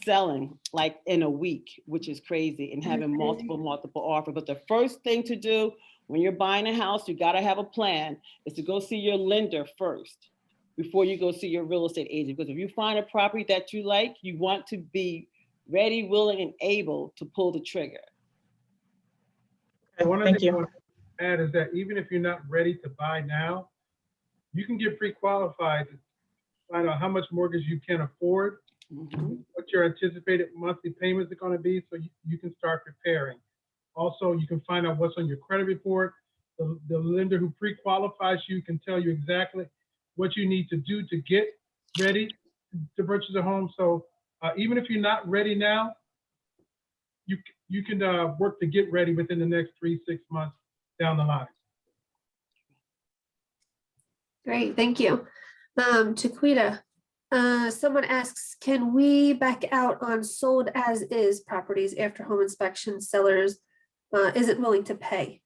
selling like in a week, which is crazy, and having multiple offers. But the first thing to do when you're buying a house, you got to have a plan, is to go see your lender first before you go see your real estate agent. Because if you find a property that you like, you want to be ready, willing, and able to pull the trigger. One of the Thank things I you. want to add is that even if you're not ready to buy now, you can get pre-qualified to find out how much mortgage you can afford, what your anticipated monthly payments are going to be, so you can start preparing. Also, you can find out what's on your credit report. The lender who pre-qualifies you can tell you exactly what you need to do to get ready to purchase a home. So even if you're not ready now, you can work to get ready within the next 3-6 months down the line. Great, thank you. Chiquita, someone asks, can we back out on sold as is properties after home inspection? Sellers isn't willing to pay?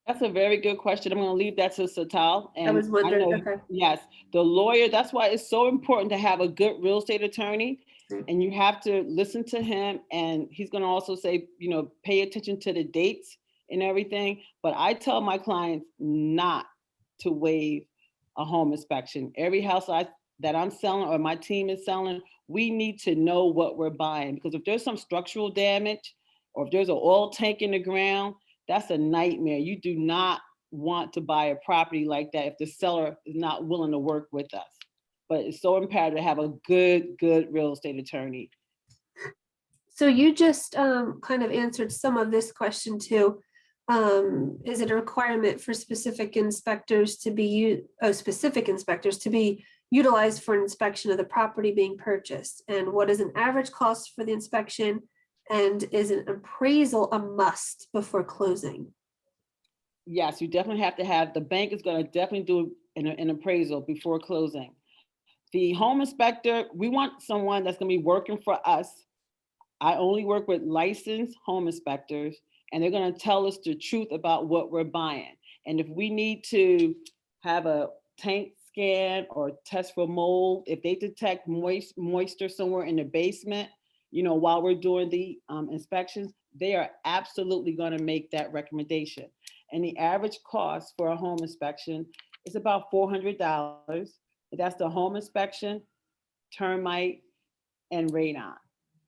That's a very good question. I'm going to leave that to Sital. And I was wondering, know, okay. Yes, the lawyer, that's why it's so important to have a good real estate attorney. And you have to listen to him, and he's going to also say, pay attention to the dates and everything. But I tell my clients not to waive a home inspection. Every house that I'm selling or my team is selling, we need to know what we're buying, because if there's some structural damage or if there's an oil tank in the ground, that's a nightmare. You do not want to buy a property like that if the seller is not willing to work with us. But it's so imperative to have a good real estate attorney. So you just kind of answered some of this question too. Is it a requirement for specific inspectors to be utilized for inspection of the property being purchased? And what is an average cost for the inspection? And is an appraisal a must before closing? Yes, you definitely have to have, the bank is going to definitely do an appraisal before closing. The home inspector, we want someone that's going to be working for us. I only work with licensed home inspectors, and they're going to tell us the truth about what we're buying. And if we need to have a tank scan or test for mold, if they detect moisture somewhere in the basement, while we're doing the inspections, they are absolutely going to make that recommendation. And the average cost for a home inspection is about $400. That's the home inspection, termite, and radon.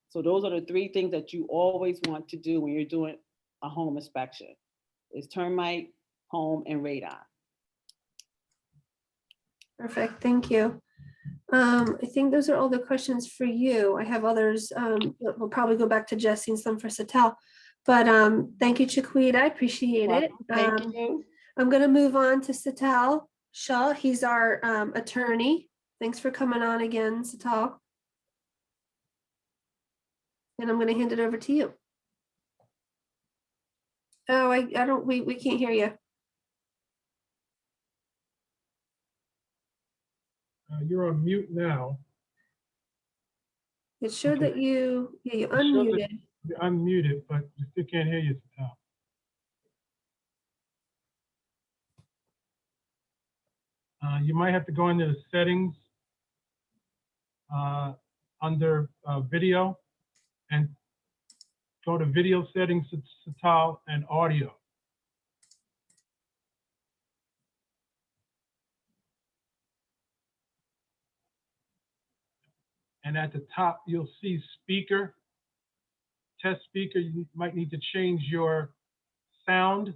So those are the 3 things that you always want to do when you're doing a home inspection: is termite, home, and radon. Perfect, thank you. I think those are all the questions for you. I have others. We'll probably go back to Jesse and some for Sital. But thank you, Chiquita. I appreciate it. Thank you. I'm going to move on to Sital Shah. He's our attorney. Thanks for coming on again, Sital. And I'm going to hand it over to you. Oh, I don't, we can't hear you. You're on mute now. It showed Okay. that you It showed that unmuted. you're unmuted, but you still can't hear you now. You might have to go into the settings under video and go to video settings, Sital, and audio. And at the top, you'll see speaker, test speaker. You might need to change your sound.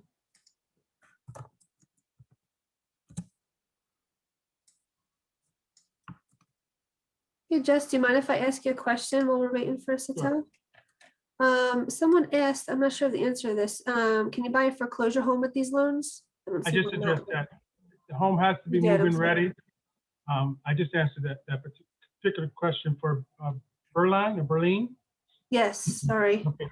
Hey, Jess, do you mind if I ask you a question while we're waiting for Sital? Someone asked, I'm not sure of the answer to this. Can you buy a foreclosure home with these loans? don't I see just one addressed now. that. The home has to be You did, I'm move-in sorry. ready. I just answered that particular question for Berlin. Yes, sorry. Okay.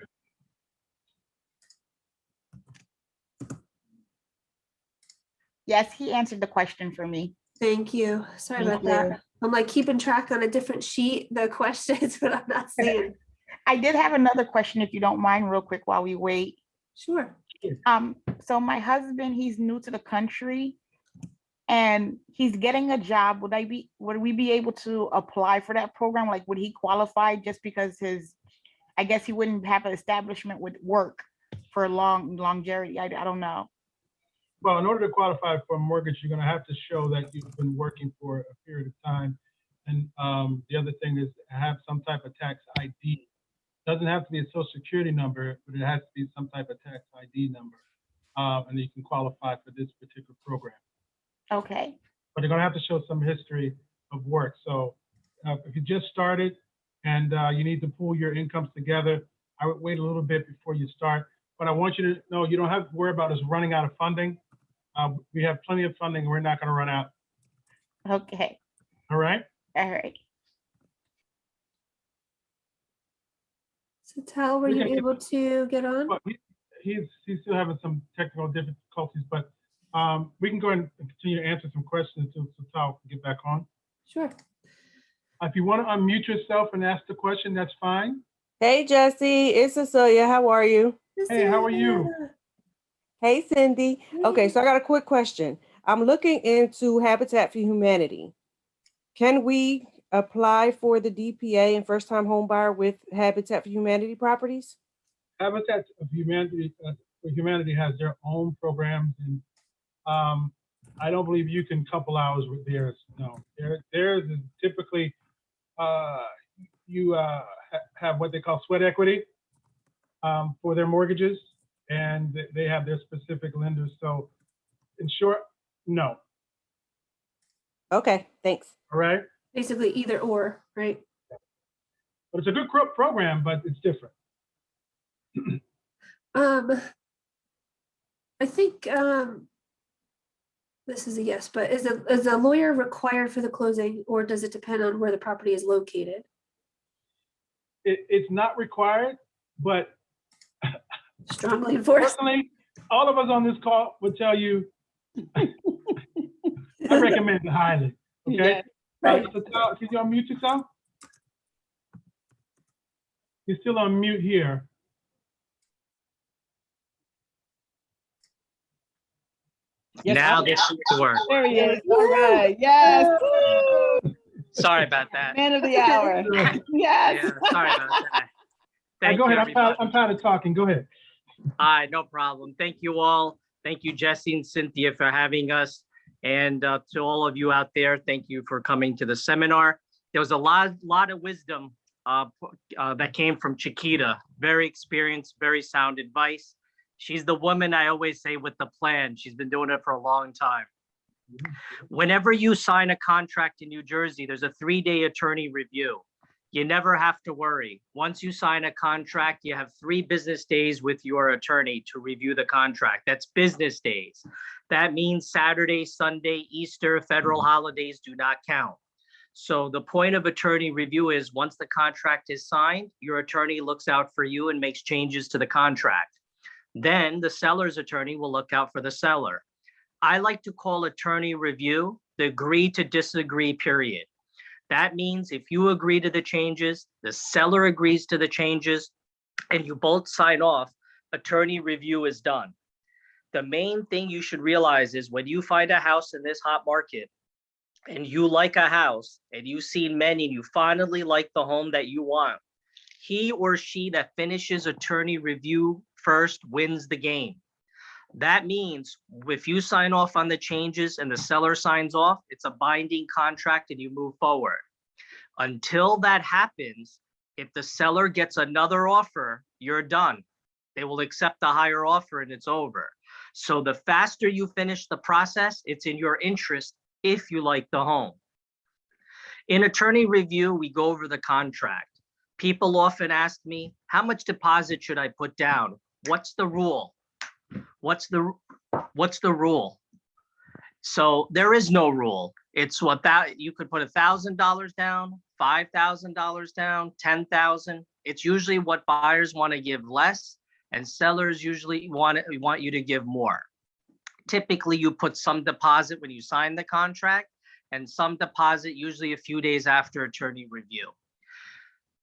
Yes, he answered the question for me. Thank you. Sorry Thank about that. you. I'm like keeping track on a different sheet, the questions, but I'm not seeing. I did have another question, if you don't mind, real quick while we wait. Sure. So my husband, he's new to the country and he's getting a job. Would we be able to apply for that program? Like, would he qualify just because I guess he wouldn't have an establishment with work for longevity. I don't know. Well, in order to qualify for a mortgage, you're going to have to show that you've been working for a period of time. And the other thing is have some type of tax ID. Doesn't have to be a social security number, but it has to be some type of tax ID number. And you can qualify for this particular program. Okay. But you're going to have to show some history of work. So if you just started and you need to pull your incomes together, I would wait a little bit before you start. But I want you to know you don't have to worry about us running out of funding. We have plenty of funding and we're not going to run out. Okay. All right? All right. Sital, were you able to get on? Well, he's still having some technical difficulties, but we can go ahead and continue to answer some questions until Sital can get back on. Sure. If you want to unmute yourself and ask the question, that's fine. Hey, Jesse, it's Cecilia. How are you? Hey, how are you? Hey, Cindy. Okay, so I got a quick question. I'm looking into Habitat for Humanity. Can we apply for the DPA and first-time home buyer with Habitat for Humanity properties? Habitat for Humanity has their own programs, and I don't believe you can couple hours with theirs. No, theirs is typically you have what they call sweat equity for their mortgages, and they have their specific lenders. So, in short, no. Okay, thanks. All right. Basically either or, right? But it's a good program, but it's different. I think this is a yes, but is a lawyer required for the closing, or does it depend on where the property is located? It's not required, but Strongly enforced. personally, all of us on this call would tell you, I recommend it highly. Okay. Yeah. Right. Sital, can you unmute yourself? You're still on mute here. Yes, Now this should work. there he is. All right. Yes. Sorry about that. Man of the hour. Yes. Yeah, sorry about that. Thank Go you, ahead. everybody. I'm tired of talking. Go ahead. Hi, no problem. Thank you all. Thank you, Jesse and Cynthia, for having us. And to all of you out there, thank you for coming to the seminar. There was a lot of wisdom that came from Chiquita. Very experienced, very sound advice. She's the woman I always say with the plan. She's been doing it for a long time. Whenever you sign a contract in New Jersey, there's a 3-day attorney review. You never have to worry. Once you sign a contract, you have 3 business days with your attorney to review the contract. That's business days. That means Saturday, Sunday, Easter, federal holidays do not count. So the point of attorney review is once the contract is signed, your attorney looks out for you and makes changes to the contract. Then the seller's attorney will look out for the seller. I like to call attorney review the agree to disagree period. That means if you agree to the changes, the seller agrees to the changes, and you both sign off, attorney review is done. The main thing you should realize is when you find a house in this hot market and you like a house and you've seen many and you finally like the home that you want, he or she that finishes attorney review first wins the game. That means if you sign off on the changes and the seller signs off, it's a binding contract and you move forward. Until that happens, if the seller gets another offer, you're done. They will accept the higher offer and it's over. So the faster you finish the process, it's in your interest if you like the home. In attorney review, we go over the contract. People often ask me, how much deposit should I put down? What's the rule? What's the rule? So there is no rule. It's what that you could put $1,000 down, $5,000 down, 10,000. It's usually what buyers want to give less, and sellers usually want you to give more. Typically, you put some deposit when you sign the contract, and some deposit usually a few days after attorney review.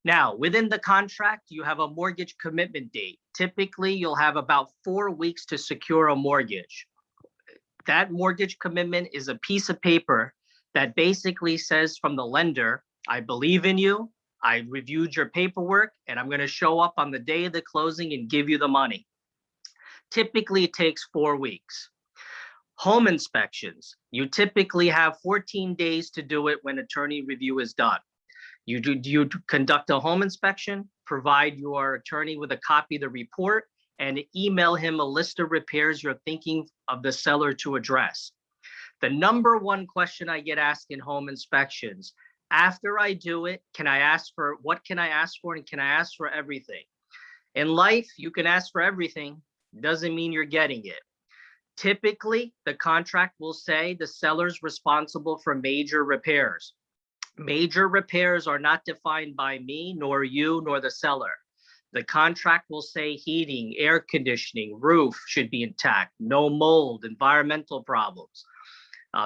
Now, within the contract, you have a mortgage commitment date. Typically, you'll have about 4 weeks to secure a mortgage. That mortgage commitment is a piece of paper that basically says from the lender, I believe in you, I reviewed your paperwork, and I'm going to show up on the day of the closing and give you the money. Typically, it takes 4 weeks. Home inspections, you typically have 14 days to do it when attorney review is done. You conduct a home inspection, provide your attorney with a copy of the report, and email him a list of repairs you're thinking of the seller to address. The number one question I get asked in home inspections, after I do it, what can I ask for, and can I ask for everything? In life, you can ask for everything, doesn't mean you're getting it. Typically, the contract will say the seller's responsible for major repairs. Major repairs are not defined by me, nor you, nor the seller. The contract will say heating, air conditioning, roof should be intact, no mold, environmental problems.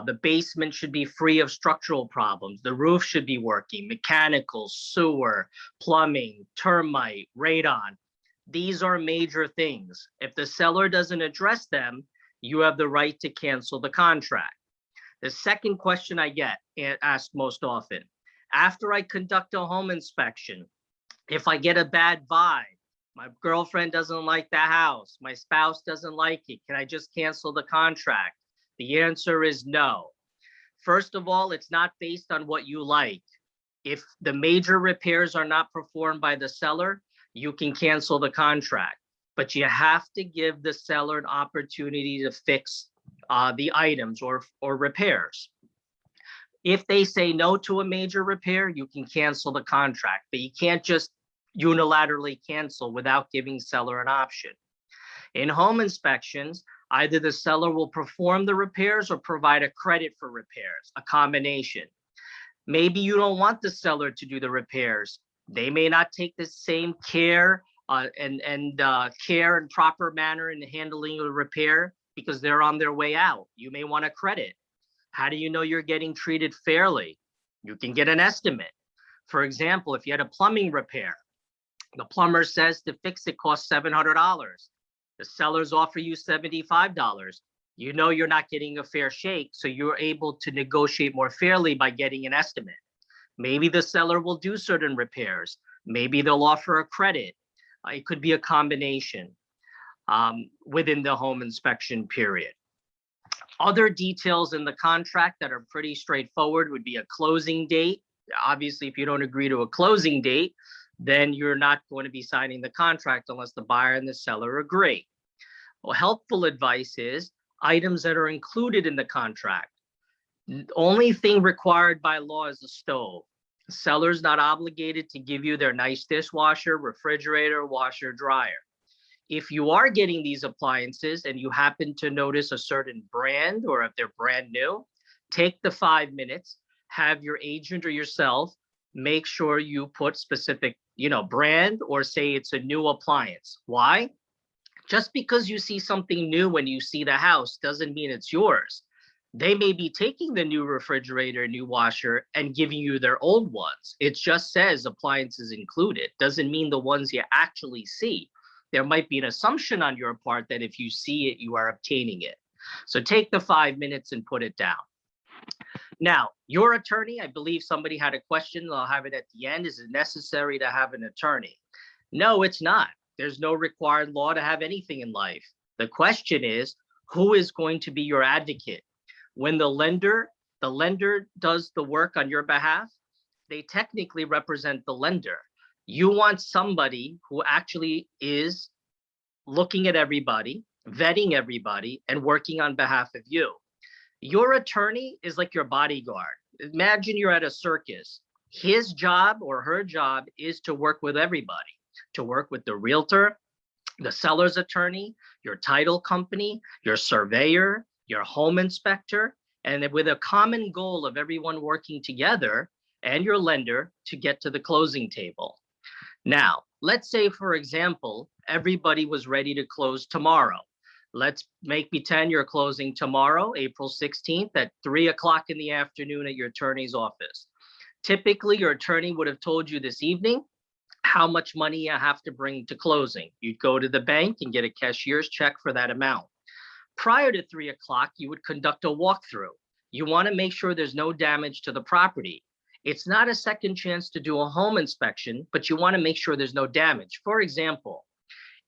The basement should be free of structural problems. The roof should be working, mechanical, sewer, plumbing, termite, radon. These are major things. If the seller doesn't address them, you have the right to cancel the contract. The second question I get asked most often, after I conduct a home inspection, if I get a bad vibe, my girlfriend doesn't like the house, my spouse doesn't like it, can I just cancel the contract? The answer is no. First of all, it's not based on what you like. If the major repairs are not performed by the seller, you can cancel the contract, but you have to give the seller an opportunity to fix the items or repairs. If they say no to a major repair, you can cancel the contract, but you can't just unilaterally cancel without giving seller an option. In home inspections, either the seller will perform the repairs or provide a credit for repairs, a combination. Maybe you don't want the seller to do the repairs. They may not take the same care care and proper manner in handling the repair because they're on their way out. You may want a credit. How do you know you're getting treated fairly? You can get an estimate. For example, if you had a plumbing repair, the plumber says to fix it costs $700. The sellers offer you $75. You know you're not getting a fair shake, so you're able to negotiate more fairly by getting an estimate. Maybe the seller will do certain repairs. Maybe they'll offer a credit. It could be a combination within the home inspection period. Other details in the contract that are pretty straightforward would be a closing date. Obviously, if you don't agree to a closing date, then you're not going to be signing the contract unless the buyer and the seller agree. Well, helpful advice is items that are included in the contract. The only thing required by law is a stove. The seller's not obligated to give you their nice dishwasher, refrigerator, washer, dryer. If you are getting these appliances and you happen to notice a certain brand or if they're brand new, take the 5 minutes, have your agent or yourself make sure you put specific, brand or say it's a new appliance. Why? Just because you see something new when you see the house doesn't mean it's yours. They may be taking the new refrigerator, new washer, and giving you their old ones. It just says appliances included. Doesn't mean the ones you actually see. There might be an assumption on your part that if you see it, you are obtaining it. So take the 5 minutes and put it down. Now, your attorney, I believe somebody had a question. I'll have it at the end. Is it necessary to have an attorney? No, it's not. There's no required law to have anything in life. The question is, who is going to be your advocate? When the lender does the work on your behalf, they technically represent the lender. You want somebody who actually is looking at everybody, vetting everybody, and working on behalf of you. Your attorney is like your bodyguard. Imagine you're at a circus. His job or her job is to work with everybody, to work with the realtor, the seller's attorney, your title company, your surveyor, your home inspector, and with a common goal of everyone working together and your lender to get to the closing table. Now, let's say, for example, everybody was ready to close tomorrow. Let's pretend you're closing tomorrow, April 16th at 3 o'clock in the afternoon at your attorney's office. Typically, your attorney would have told you this evening how much money you have to bring to closing. You'd go to the bank and get a cashier's check for that amount. Prior to 3 o'clock, you would conduct a walkthrough. You want to make sure there's no damage to the property. It's not a second chance to do a home inspection, but you want to make sure there's no damage. For example,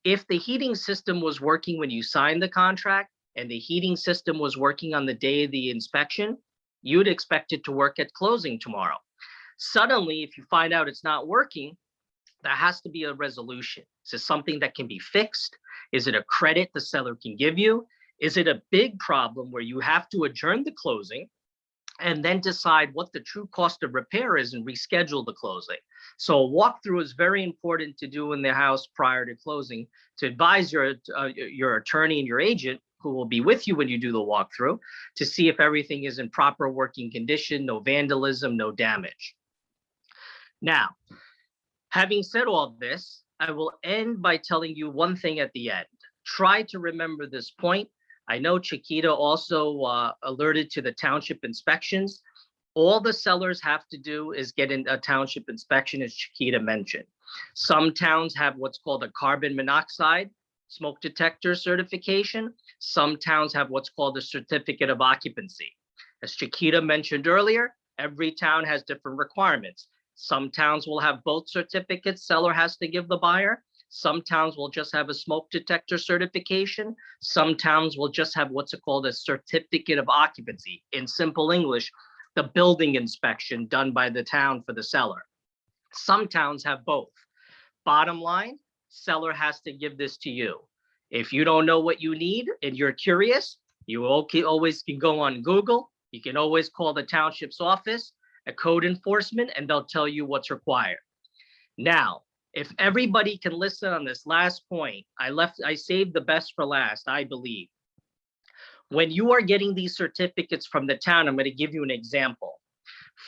if the heating system was working when you signed the contract and the heating system was working on the day of the inspection, you'd expect it to work at closing tomorrow. Suddenly, if you find out it's not working, there has to be a resolution. Is it something that can be fixed? Is it a credit the seller can give you? Is it a big problem where you have to adjourn the closing and then decide what the true cost of repair is and reschedule the closing? So a walkthrough is very important to do in the house prior to closing, to advise your attorney and your agent who will be with you when you do the walkthrough to see if everything is in proper working condition, no vandalism, no damage. Now, having said all this, I will end by telling you one thing at the end. Try to remember this point. I know Chiquita also alerted to the township inspections. All the sellers have to do is get in a township inspection, as Chiquita mentioned. Some towns have what's called a carbon monoxide smoke detector certification. Some towns have what's called a certificate of occupancy. As Chiquita mentioned earlier, every town has different requirements. Some towns will have both certificates seller has to give the buyer. Some towns will just have a smoke detector certification. Some towns will just have what's called a certificate of occupancy. In simple English, the building inspection done by the town for the seller. Some towns have both. Bottom line, seller has to give this to you. If you don't know what you need and you're curious, you always can go on Google. You can always call the township's office, a code enforcement, and they'll tell you what's required. Now, if everybody can listen on this last point, I saved the best for last, I believe. When you are getting these certificates from the town, I'm going to give you an example.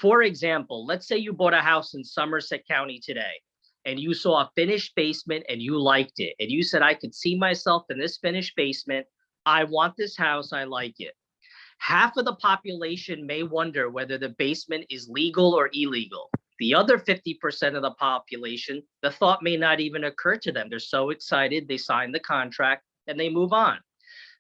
For example, let's say you bought a house in Somerset County today, and you saw a finished basement and you liked it. And you said, I could see myself in this finished basement. I want this house. I like it. Half of the population may wonder whether the basement is legal or illegal. The other 50% of the population, the thought may not even occur to them. They're so excited, they sign the contract and they move on.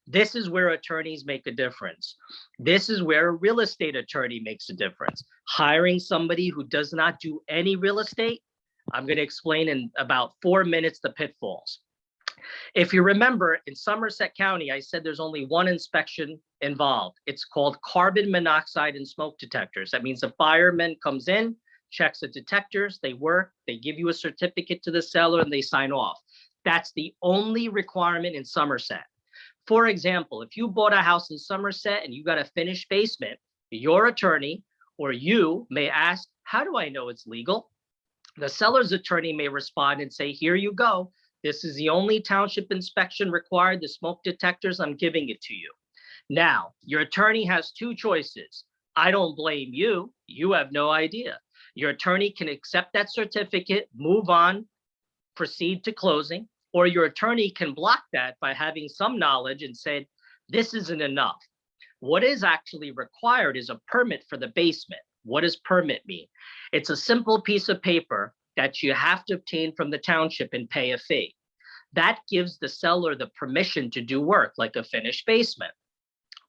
This is where attorneys make a difference. This is where a real estate attorney makes a difference. Hiring somebody who does not do any real estate, I'm going to explain in about 4 minutes the pitfalls. If you remember, in Somerset County, I said there's only one inspection involved. It's called carbon monoxide and smoke detectors. That means the fireman comes in, checks the detectors, they work, they give you a certificate to the seller, and they sign off. That's the only requirement in Somerset. For example, if you bought a house in Somerset and you got a finished basement, your attorney or you may ask, how do I know it's legal? The seller's attorney may respond and say, here you go. This is the only township inspection required, the smoke detectors, I'm giving it to you. Now, your attorney has two choices. I don't blame you. You have no idea. Your attorney can accept that certificate, move on, proceed to closing. Or your attorney can block that by having some knowledge and say, this isn't enough. What is actually required is a permit for the basement. What does permit mean? It's a simple piece of paper that you have to obtain from the township and pay a fee. That gives the seller the permission to do work like a finished basement.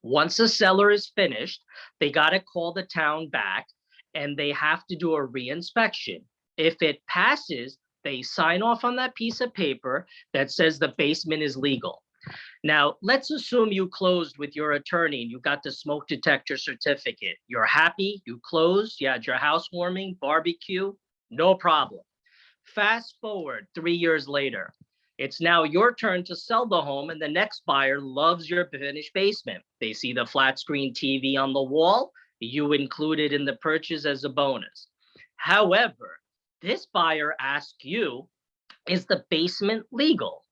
Once a seller is finished, they got to call the town back and they have to do a re-inspection. If it passes, they sign off on that piece of paper that says the basement is legal. Now, let's assume you closed with your attorney and you got the smoke detector certificate. You're happy, you closed, you had your housewarming, barbecue, no problem. Fast forward 3 years later. It's now your turn to sell the home and the next buyer loves your finished basement. They see the flat screen TV on the wall, you include it in the purchase as a bonus. However, this buyer asks you, is the basement legal?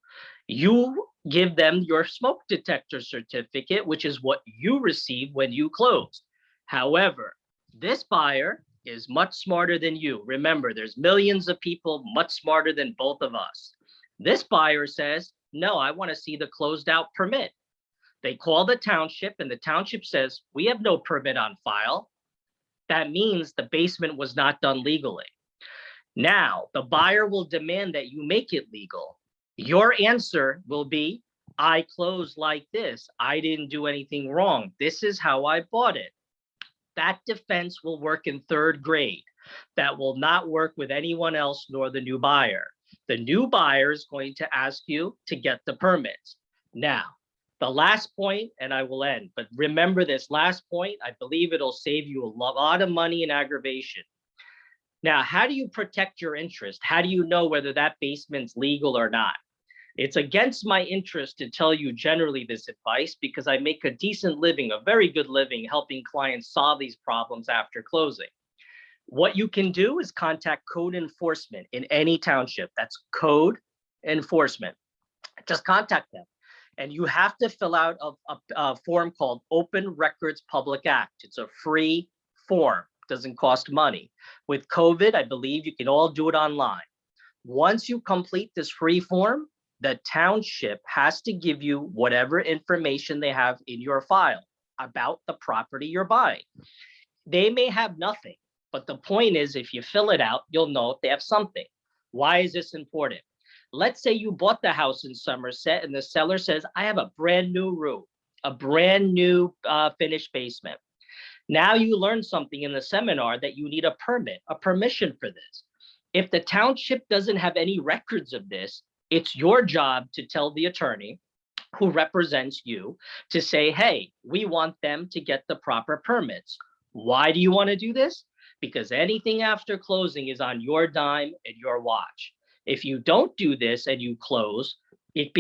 You give them your smoke detector certificate, which is what you received when you closed. However, this buyer is much smarter than you. Remember, there's millions of people much smarter than both of us. This buyer says, no, I want to see the closed out permit. They call the township and the township says, we have no permit on file. That means the basement was not done legally. Now, the buyer will demand that you make it legal. Your answer will be, I closed like this. I didn't do anything wrong. This is how I bought it. That defense will work in third grade. That will not work with anyone else nor the new buyer. The new buyer is going to ask you to get the permits. Now, the last point, and I will end, but remember this last point, I believe it'll save you a lot of money and aggravation. Now, how do you protect your interest? How do you know whether that basement's legal or not? It's against my interest to tell you generally this advice because I make a decent living, a very good living, helping clients solve these problems after closing. What you can do is contact code enforcement in any township. That's code enforcement. Just contact them. And you have to fill out a form called Open Records Public Act. It's a free form, doesn't cost money. With COVID, I believe you can all do it online. Once you complete this free form, the township has to give you whatever information they have in your file about the property you're buying. They may have nothing, but the point is, if you fill it out, you'll know if they have something. Why is this important? Let's say you bought the house in Somerset and the seller says, I have a brand new roof, a brand new finished basement. Now you learn something in the seminar that you need a permit, a permission for this. If the township doesn't have any records of this, it's your job to tell the attorney who represents you to say, hey, we want them to get the proper permits. Why do you want to do this? Because anything after closing is on your dime and your watch. If you don't do this and you close, it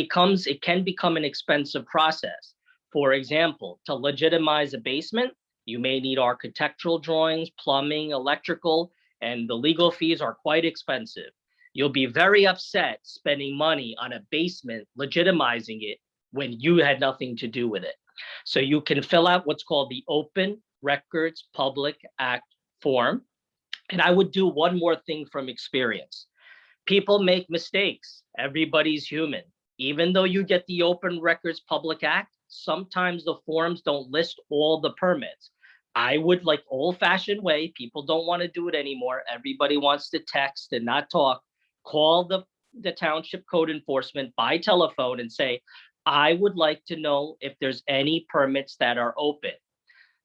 can become an expensive process. For example, to legitimize a basement, you may need architectural drawings, plumbing, electrical, and the legal fees are quite expensive. You'll be very upset spending money on a basement, legitimizing it when you had nothing to do with it. So you can fill out what's called the Open Records Public Act form. And I would do one more thing from experience. People make mistakes. Everybody's human. Even though you get the Open Records Public Act, sometimes the forms don't list all the permits. I would, like old-fashioned way, people don't want to do it anymore. Everybody wants to text and not talk. Call the township code enforcement by telephone and say, I would like to know if there's any permits that are open.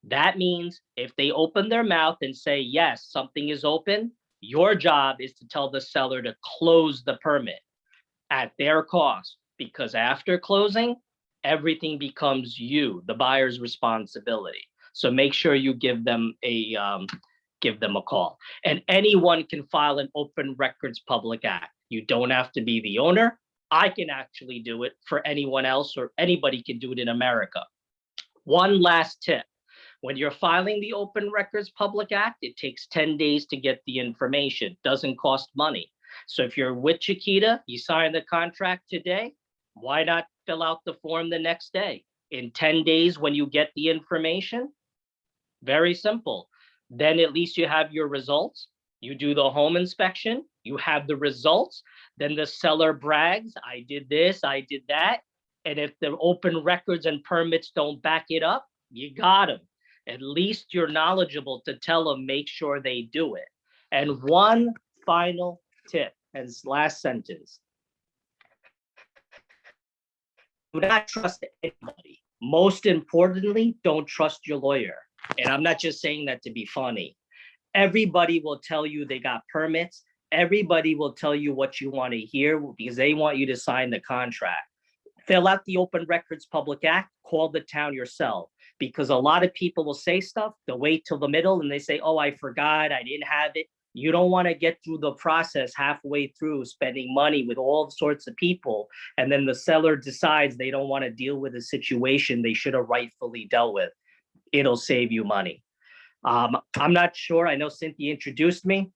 That means if they open their mouth and say, yes, something is open, your job is to tell the seller to close the permit at their cost, because after closing, everything becomes you, the buyer's responsibility. So make sure you give them a call. And anyone can file an Open Records Public Act. You don't have to be the owner. I can actually do it for anyone else, or anybody can do it in America. One last tip. When you're filing the Open Records Public Act, it takes 10 days to get the information. Doesn't cost money. So if you're with Chiquita, you sign the contract today, why not fill out the form the next day? In 10 days, when you get the information, very simple. Then at least you have your results. You do the home inspection. You have the results, then the seller brags, I did this, I did that. And if the open records and permits don't back it up, you got them. At least you're knowledgeable to tell them, make sure they do it. And one final tip, and last sentence. Do not trust anybody. Most importantly, don't trust your lawyer. And I'm not just saying that to be funny. Everybody will tell you they got permits. Everybody will tell you what you want to hear because they want you to sign the contract. Fill out the Open Records Public Act, call the town yourself, because a lot of people will say stuff, they'll wait till the middle and they say, oh, I forgot, I didn't have it. You don't want to get through the process halfway through spending money with all sorts of people. And then the seller decides they don't want to deal with a situation they should have rightfully dealt with. It'll save you money. I'm not sure. I know Cynthia introduced me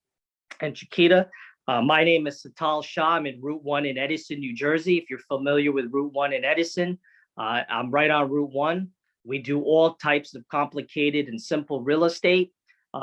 and Chiquita. My name is Sital Shah. I'm in Route 1 in Edison, New Jersey. If you're familiar with Route 1 in Edison, I'm right on Route 1. We do all types of complicated and simple real estate.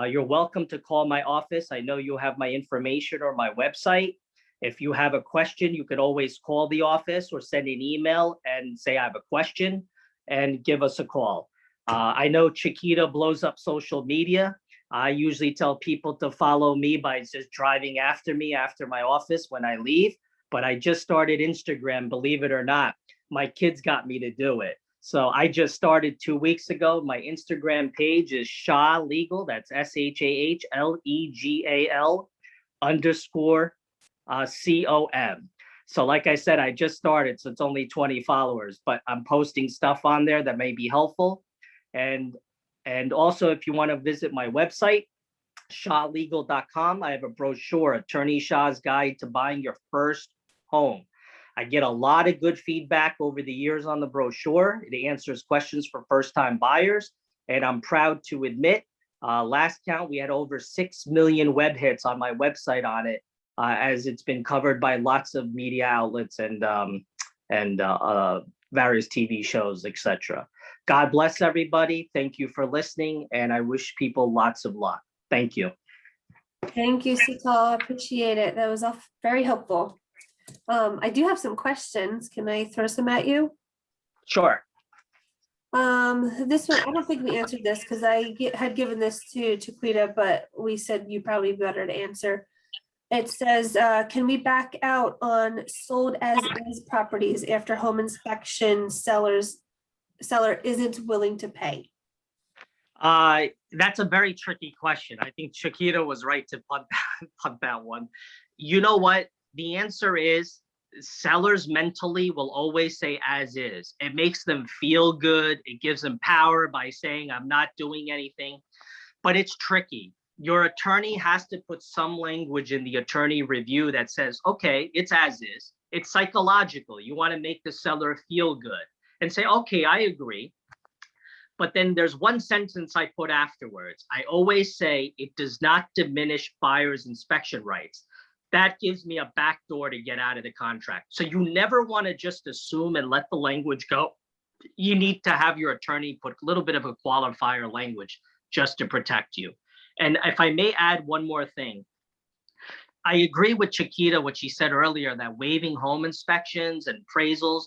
You're welcome to call my office. I know you have my information or my website. If you have a question, you could always call the office or send an email and say, I have a question, and give us a call. I know Chiquita blows up social media. I usually tell people to follow me by just driving after me after my office when I leave, but I just started Instagram, believe it or not. My kids got me to do it. So I just started 2 weeks ago. My Instagram page is Shah Legal. That's SHAHLEGAL_COM. So like I said, I just started, so it's only 20 followers, but I'm posting stuff on there that may be helpful. And also, if you want to visit my website, shahlegal.com, I have a brochure, Attorney Shah's Guide to Buying Your First Home. I get a lot of good feedback over the years on the brochure. It answers questions for first-time buyers. And I'm proud to admit, last count, we had over 6 million web hits on my website on it, as it's been covered by lots of media outlets and various TV shows, etc. God bless everybody. Thank you for listening, and I wish people lots of luck. Thank you. Thank you, Sital. I appreciate it. That was all very helpful. I do have some questions. Can I throw some at you? Sure. This one, I don't think we answered this because I had given this to Chiquita, but we said you probably better to answer. It says, can we back out on sold as is properties after home inspection seller isn't willing to pay? That's a very tricky question. I think Chiquita was right to punt that one. You know what? The answer is sellers mentally will always say as is. It makes them feel good. It gives them power by saying, I'm not doing anything, but it's tricky. Your attorney has to put some language in the attorney review that says, okay, it's as is. It's psychological. You want to make the seller feel good and say, okay, I agree. But then there's one sentence I put afterwards. I always say it does not diminish buyer's inspection rights. That gives me a back door to get out of the contract. So you never want to just assume and let the language go. You need to have your attorney put a little bit of a qualifier language just to protect you. And if I may add one more thing, I agree with Chiquita, what she said earlier, that waiving home inspections and appraisals,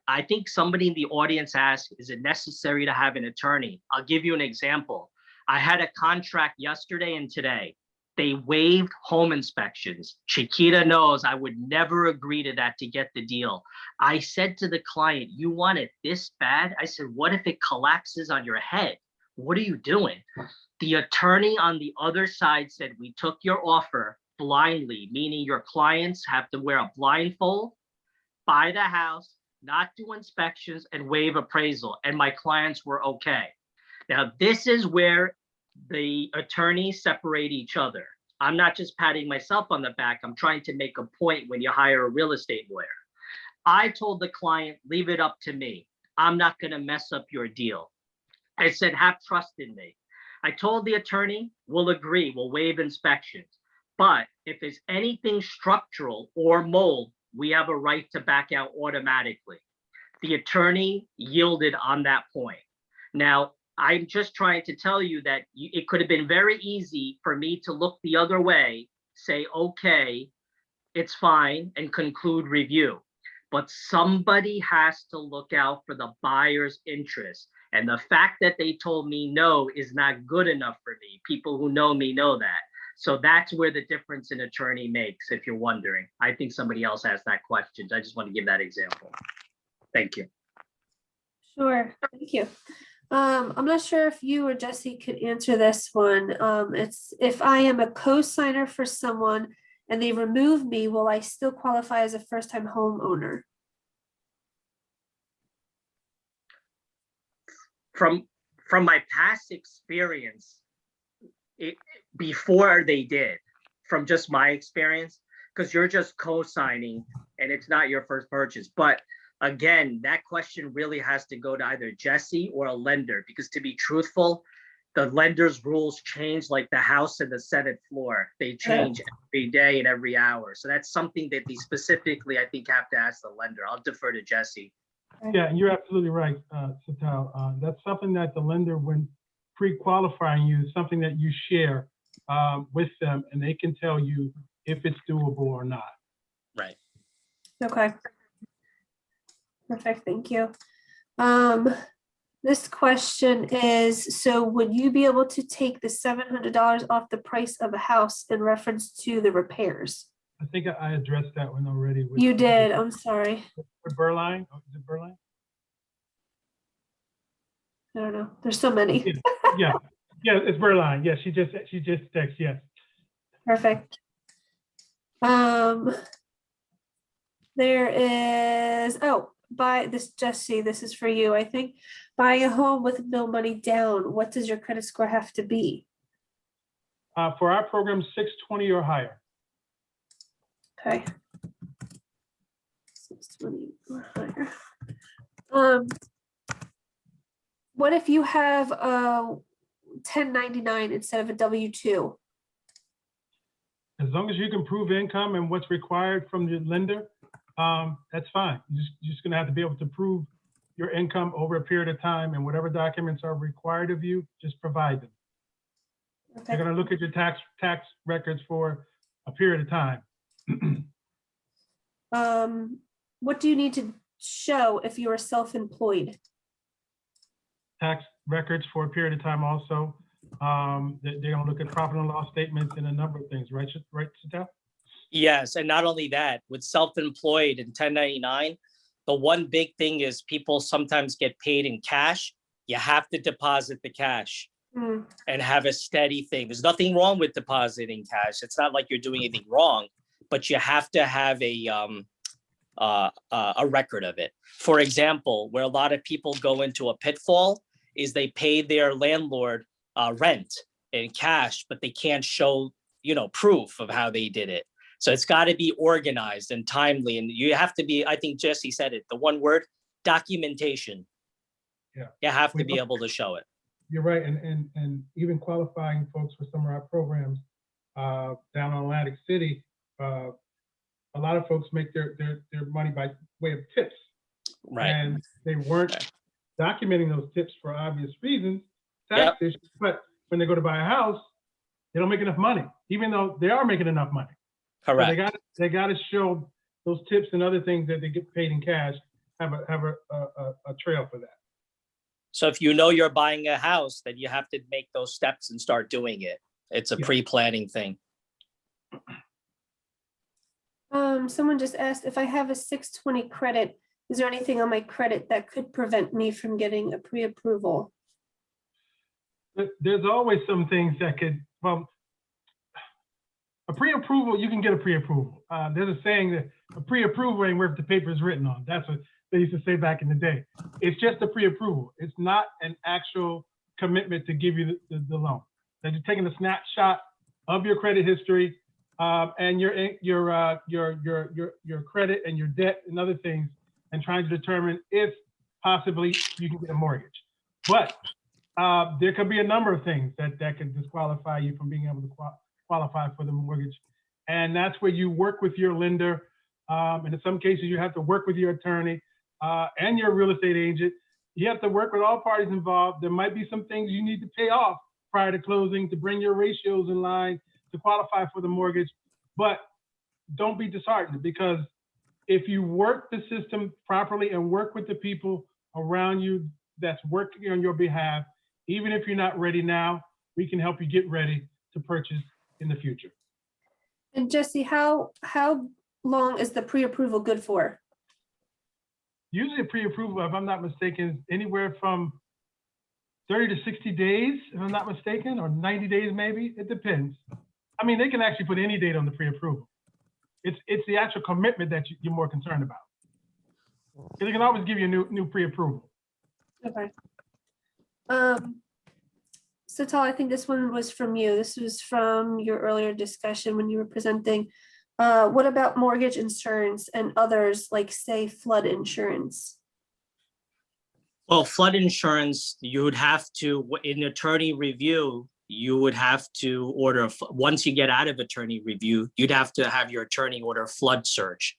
I think somebody in the audience asked, is it necessary to have an attorney? I'll give you an example. I had a contract yesterday and today. They waived home inspections. Chiquita knows I would never agree to that to get the deal. I said to the client, you want it this bad? I said, what if it collapses on your head? What are you doing? The attorney on the other side said, we took your offer blindly, meaning your clients have to wear a blindfold, buy the house, not do inspections, and waive appraisal. And my clients were okay. Now, this is where the attorneys separate each other. I'm not just patting myself on the back. I'm trying to make a point when you hire a real estate lawyer. I told the client, leave it up to me. I'm not going to mess up your deal. I said, have trust in me. I told the attorney, we'll agree, we'll waive inspections. But if there's anything structural or mold, we have a right to back out automatically. The attorney yielded on that point. Now, I'm just trying to tell you that it could have been very easy for me to look the other way, say, okay, it's fine, and conclude review. But somebody has to look out for the buyer's interest. And the fact that they told me no is not good enough for me. People who know me know that. So that's where the difference in attorney makes, if you're wondering. I think somebody else asked that question. I just want to give that example. Thank you. Sure, thank you. I'm not sure if you or Jesse could answer this one. It's if I am a co-signer for someone and they remove me, will I still qualify as a first-time homeowner? From my past experience, before they did, from just my experience, because you're just co-signing and it's not your first purchase. But again, that question really has to go to either Jesse or a lender, because to be truthful, the lender's rules change like the House and the Senate floor. They change every day and every hour. So that's something that they specifically, I think, have to ask the lender. I'll defer to Jesse. Yeah, and you're absolutely right, Sital. That's something that the lender, when pre-qualifying you, is something that you share with them, and they can tell you if it's doable or not. Right. Okay. Perfect, thank you. This question is, so would you be able to take the $700 off the price of a house in reference to the repairs? I think I addressed that one already. You did, I'm sorry. With Burlington? Oh, is it Burlington? I don't know, there's so many. Yeah, it's Burlington. Yeah, she just texted, yes. Perfect. There is, buy this, Jesse, this is for you, I think. Buying a home with no money down, what does your credit score have to be? For our program, 620 or higher. Okay. 620 or higher. What if you have a 1099 instead of a W-2? As long as you can prove income and what's required from the lender, that's fine. You're just gonna have to be able to prove your income over a period of time, and whatever documents are required of you, just provide them. Okay. They're gonna look at your tax records for a period of time. What do you need to show if you are self-employed? Tax records for a period of time also. They're gonna look at profit and loss statements and a number of things, right, Sital? Yes, and not only that, with self-employed and 1099, the one big thing is people sometimes get paid in cash. You have to deposit the cash and have a steady thing. There's nothing wrong with depositing cash. It's not like you're doing anything wrong, but you have to have a record of it. For example, where a lot of people go into a pitfall is they pay their landlord rent in cash, but they can't show, proof of how they did it. So it's got to be organized and timely, and you have to be, I think Jesse said it, the one word, documentation. Yeah. You have to be able to show it. You're right, and even qualifying folks for some of our programs down in Atlantic City, a lot of folks make their money by way of tips. Right. And they weren't documenting those tips for obvious reasons, tax issues, but when they go to buy a house, they don't make enough money, even though they are making enough money. Correct. So they got to show those tips and other things that they get paid in cash, have a trail for that. So if you know you're buying a house, then you have to make those steps and start doing it. It's a pre-planning thing. Someone just asked if I have a 620 credit, is there anything on my credit that could prevent me from getting a pre-approval? There's always some things that could, a pre-approval, you can get a pre-approval. There's a saying that a pre-approval ain't worth the paper it's written on. That's what they used to say back in the day. It's just a pre-approval. It's not an actual commitment to give you the loan. They're just taking a snapshot of your credit history and your credit and your debt and other things, and trying to determine if possibly you can get a mortgage. But there could be a number of things that could disqualify you from being able to qualify for the mortgage. And that's where you work with your lender. And in some cases, you have to work with your attorney and your real estate agent. You have to work with all parties involved. There might be some things you need to pay off prior to closing to bring your ratios in line to qualify for the mortgage. But don't be disheartened, because if you work the system properly and work with the people around you that's working on your behalf, even if you're not ready now, we can help you get ready to purchase in the future. And Jesse, how long is the pre-approval good for? Usually a pre-approval, if I'm not mistaken, is anywhere from 30 to 60 days, if I'm not mistaken, or 90 days maybe, it depends. I mean, they can actually put any date on the pre-approval. It's the actual commitment that you're more concerned about. Because they can always give you a new pre-approval. Okay. Sital, I think this one was from you. This was from your earlier discussion when you were presenting. What about mortgage insurance and others, like say flood insurance? Well, flood insurance, you would have to, in attorney review, you would have to order, once you get out of attorney review, you'd have to have your attorney order a flood search.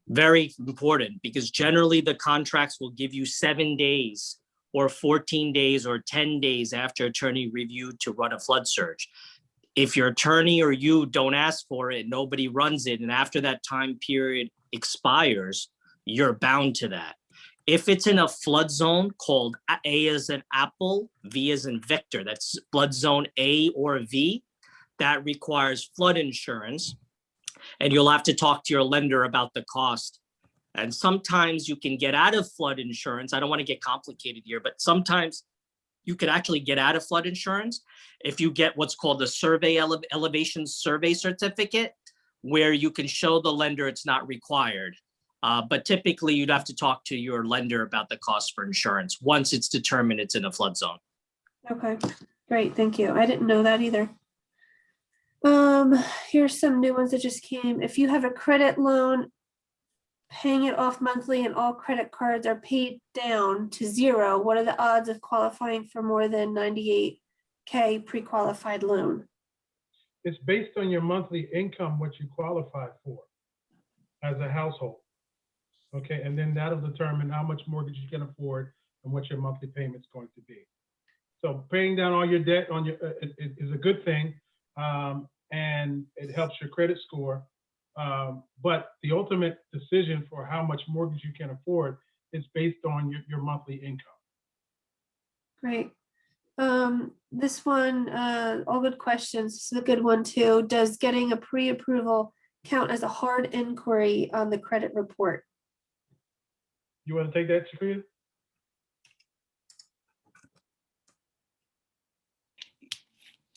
Very important, because generally the contracts will give you 7 days or 14 days or 10 days after attorney review to run a flood search. If your attorney or you don't ask for it, nobody runs it, and after that time period expires, you're bound to that. If it's in a flood zone called A as in Apple, V as in Victor, that's flood zone A or V, that requires flood insurance. And you'll have to talk to your lender about the cost. And sometimes you can get out of flood insurance. I don't want to get complicated here, but sometimes you could actually get out of flood insurance if you get what's called the survey elevation survey certificate, where you can show the lender it's not required. But typically you'd have to talk to your lender about the cost for insurance once it's determined it's in a flood zone. Okay, great, thank you. I didn't know that either. Here's some new ones that just came. If you have a credit loan, paying it off monthly and all credit cards are paid down to 0, what are the odds of qualifying for more than 98K pre-qualified loan? It's based on your monthly income, what you qualify for as a household. Okay, and then that'll determine how much mortgage you can afford and what your monthly payment's going to be. So paying down all your debt on your is a good thing, and it helps your credit score. But the ultimate decision for how much mortgage you can afford is based on your monthly income. Great. This one, all good questions. This is a good one too. Does getting a pre-approval count as a hard inquiry on the credit report? You want to take that, Chiquita?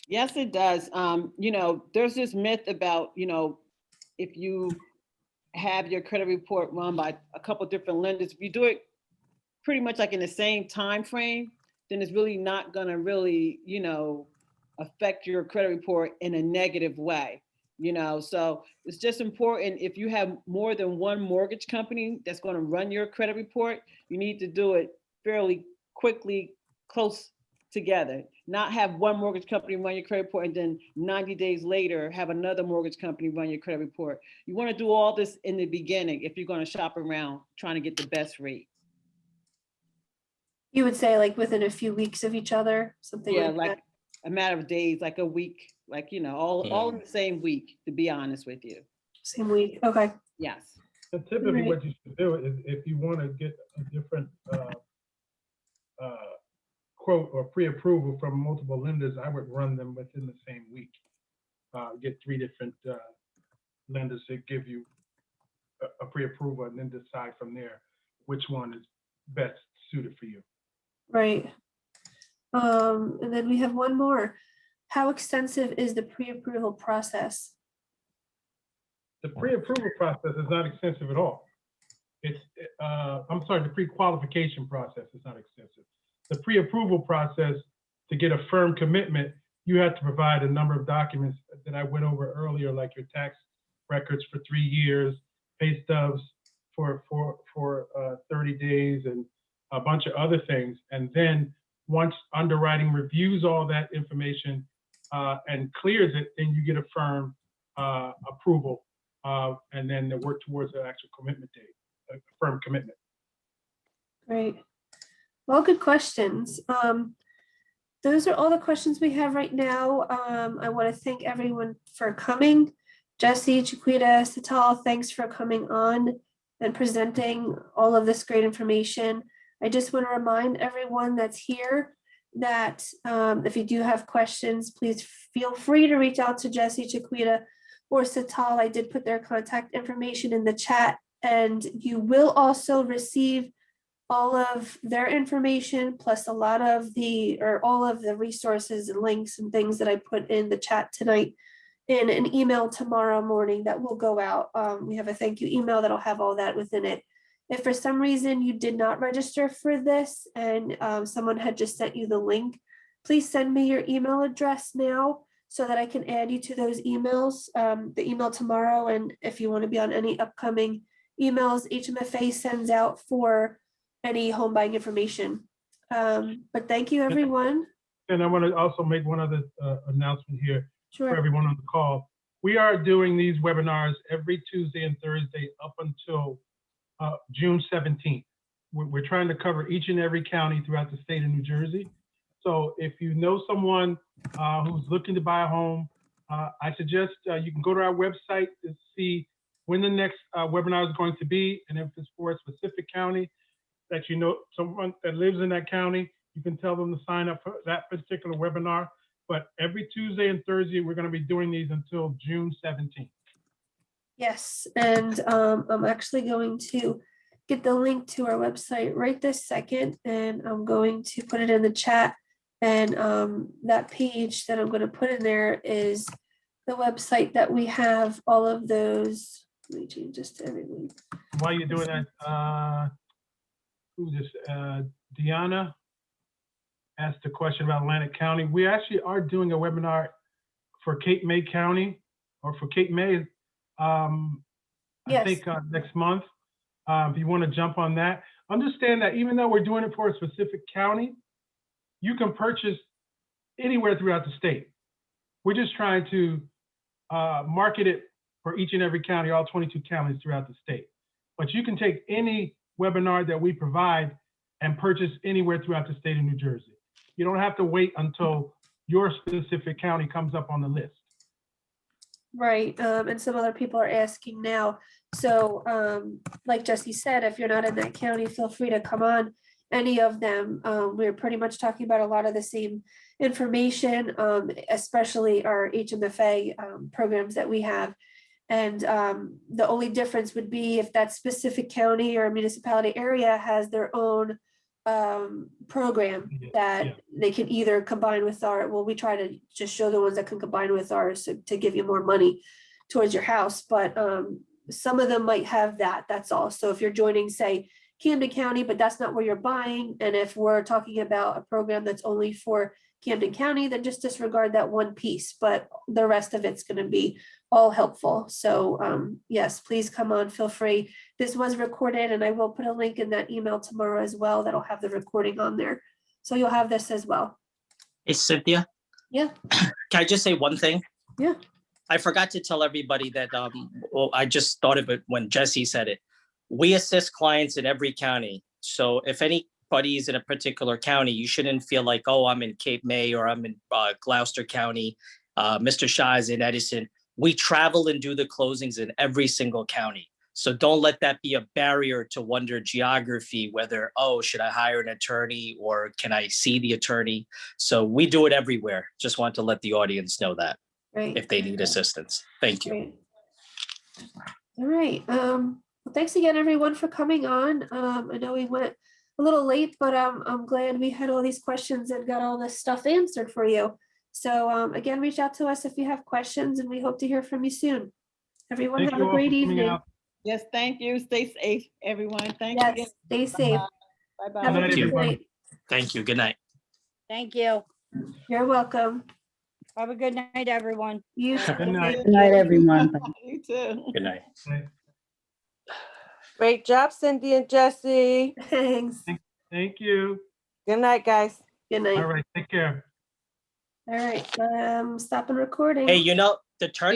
Yes, it does. You know, there's this myth about, you know, if you have your credit report run by a couple of different lenders, if you do it pretty much like in the same time frame, then it's really not gonna really, you know, affect your credit report in a negative way. You know, so it's just important, if you have more than one mortgage company that's going to run your credit report, you need to do it fairly quickly, close together. Not have one mortgage company run your credit report and then 90 days later have another mortgage company run your credit report. You want to do all this in the beginning if you're going to shop around trying to get the best rate. You would say like within a few weeks of each other, something Yeah, like like that? a matter of days, like a week, like, you know, all in the same week, to be honest with you. Same week, okay. Yes. And typically Right. what you should do is if you want to get a different quote or pre-approval from multiple lenders, I would run them within the same week. Get 3 different lenders to give you a pre-approval and then decide from there which one is best suited for you. Right. And then we have one more. How extensive is the pre-approval process? The pre-approval process is not extensive at all. It's, I'm sorry, the pre-qualification process is not extensive. The pre-approval process, to get a firm commitment, you have to provide a number of documents that I went over earlier, like your tax records for 3 years, pay stubs for 30 days, and a bunch of other things. And then once underwriting reviews all that information and clears it, then you get a firm approval, and then they work towards the actual commitment date, a firm commitment. Great. Well, good questions. Those are all the questions we have right now. I want to thank everyone for coming. Jesse, Chiquita, Sital, thanks for coming on and presenting all of this great information. I just want to remind everyone that's here that if you do have questions, please feel free to reach out to Jesse, Chiquita, or Sital. I did put their contact information in the chat, and you will also receive all of their information plus all of the resources and links and things that I put in the chat tonight in an email tomorrow morning that will go out. We have a thank you email that'll have all that within it. If for some reason you did not register for this and someone had just sent you the link, please send me your email address now so that I can add you to those emails, the email tomorrow. And if you want to be on any upcoming emails HMFA sends out for any home buying information. But thank you, everyone. And I want to also make one other announcement here Sure. for everyone on the call. We are doing these webinars every Tuesday and Thursday up until June 17th. We're trying to cover each and every county throughout the state of New Jersey. So if you know someone who's looking to buy a home, I suggest you can go to our website to see when the next webinar is going to be. And if it's for a specific county that you know someone that lives in that county, you can tell them to sign up for that particular webinar. But every Tuesday and Thursday, we're going to be doing these until June 17th. Yes, and I'm actually going to get the link to our website right this second, and I'm going to put it in the chat. And that page that I'm going to put in there is the website that we have all of those. Let me change this to everyone. While you're doing that, who's this? Deanna asked a question about Atlantic County. We actually are doing a webinar for Cape May County, or for Cape May, I think next month. If you want to jump on that, understand that even though we're doing it for a specific county, you can purchase anywhere throughout the state. We're just trying to market it for each and every county, all 22 counties throughout the state. But you can take any webinar that we provide and purchase anywhere throughout the state of New Jersey. You don't have to wait until your specific county comes up on the list. Right, and some other people are asking now. So like Jesse said, if you're not in that county, feel free to come on any of them. We're pretty much talking about a lot of the same information, especially our HMFA programs that we have. And the only difference would be if that specific county or municipality area has their own program that they can either combine with our, well, we try to just show the ones that can combine with ours to give you more money towards your house. But some of them might have that, that's all. So if you're joining, say, Camden County, but that's not where you're buying. And if we're talking about a program that's only for Camden County, then just disregard that one piece, but the rest of it's going to be all helpful. So yes, please come on, feel free. This was recorded and I will put a link in that email tomorrow as well. That'll have the recording on there. So you'll have this as well. Hey, Cynthia. Yeah. Can I just say one thing? Yeah. I forgot to tell everybody that, well, I just thought of it when Jesse said it. We assist clients in every county. So if anybody's in a particular county, you shouldn't feel like, oh, I'm in Cape May or I'm in Gloucester County. Mr. Shah is in Edison. We travel and do the closings in every single county. So don't let that be a barrier to wonder geography, whether, oh, should I hire an attorney or can I see the attorney? So we do it everywhere. Just want to let the audience know that if they need assistance. Thank you. Great. All right. Well, thanks again, everyone, for coming on. I know we went a little late, but I'm glad we had all these questions and got all this stuff answered for you. So again, reach out to us if you have questions, and we hope to hear from you soon. Everyone, have a great evening. Yes, thank you. Stay safe, everyone. Thank you. Yes, stay safe. Bye-bye. Have a Good night, good everyone. night. Thank you. Good night. Thank you. You're welcome. Have a good night, everyone. You too. Good night. Good night, everyone. You too. Good night. Great job, Cindy and Jesse. Thanks. Thank you. Good night, guys. Good night. All right, take care. All right, stopping recording. Hey, you know, the turnout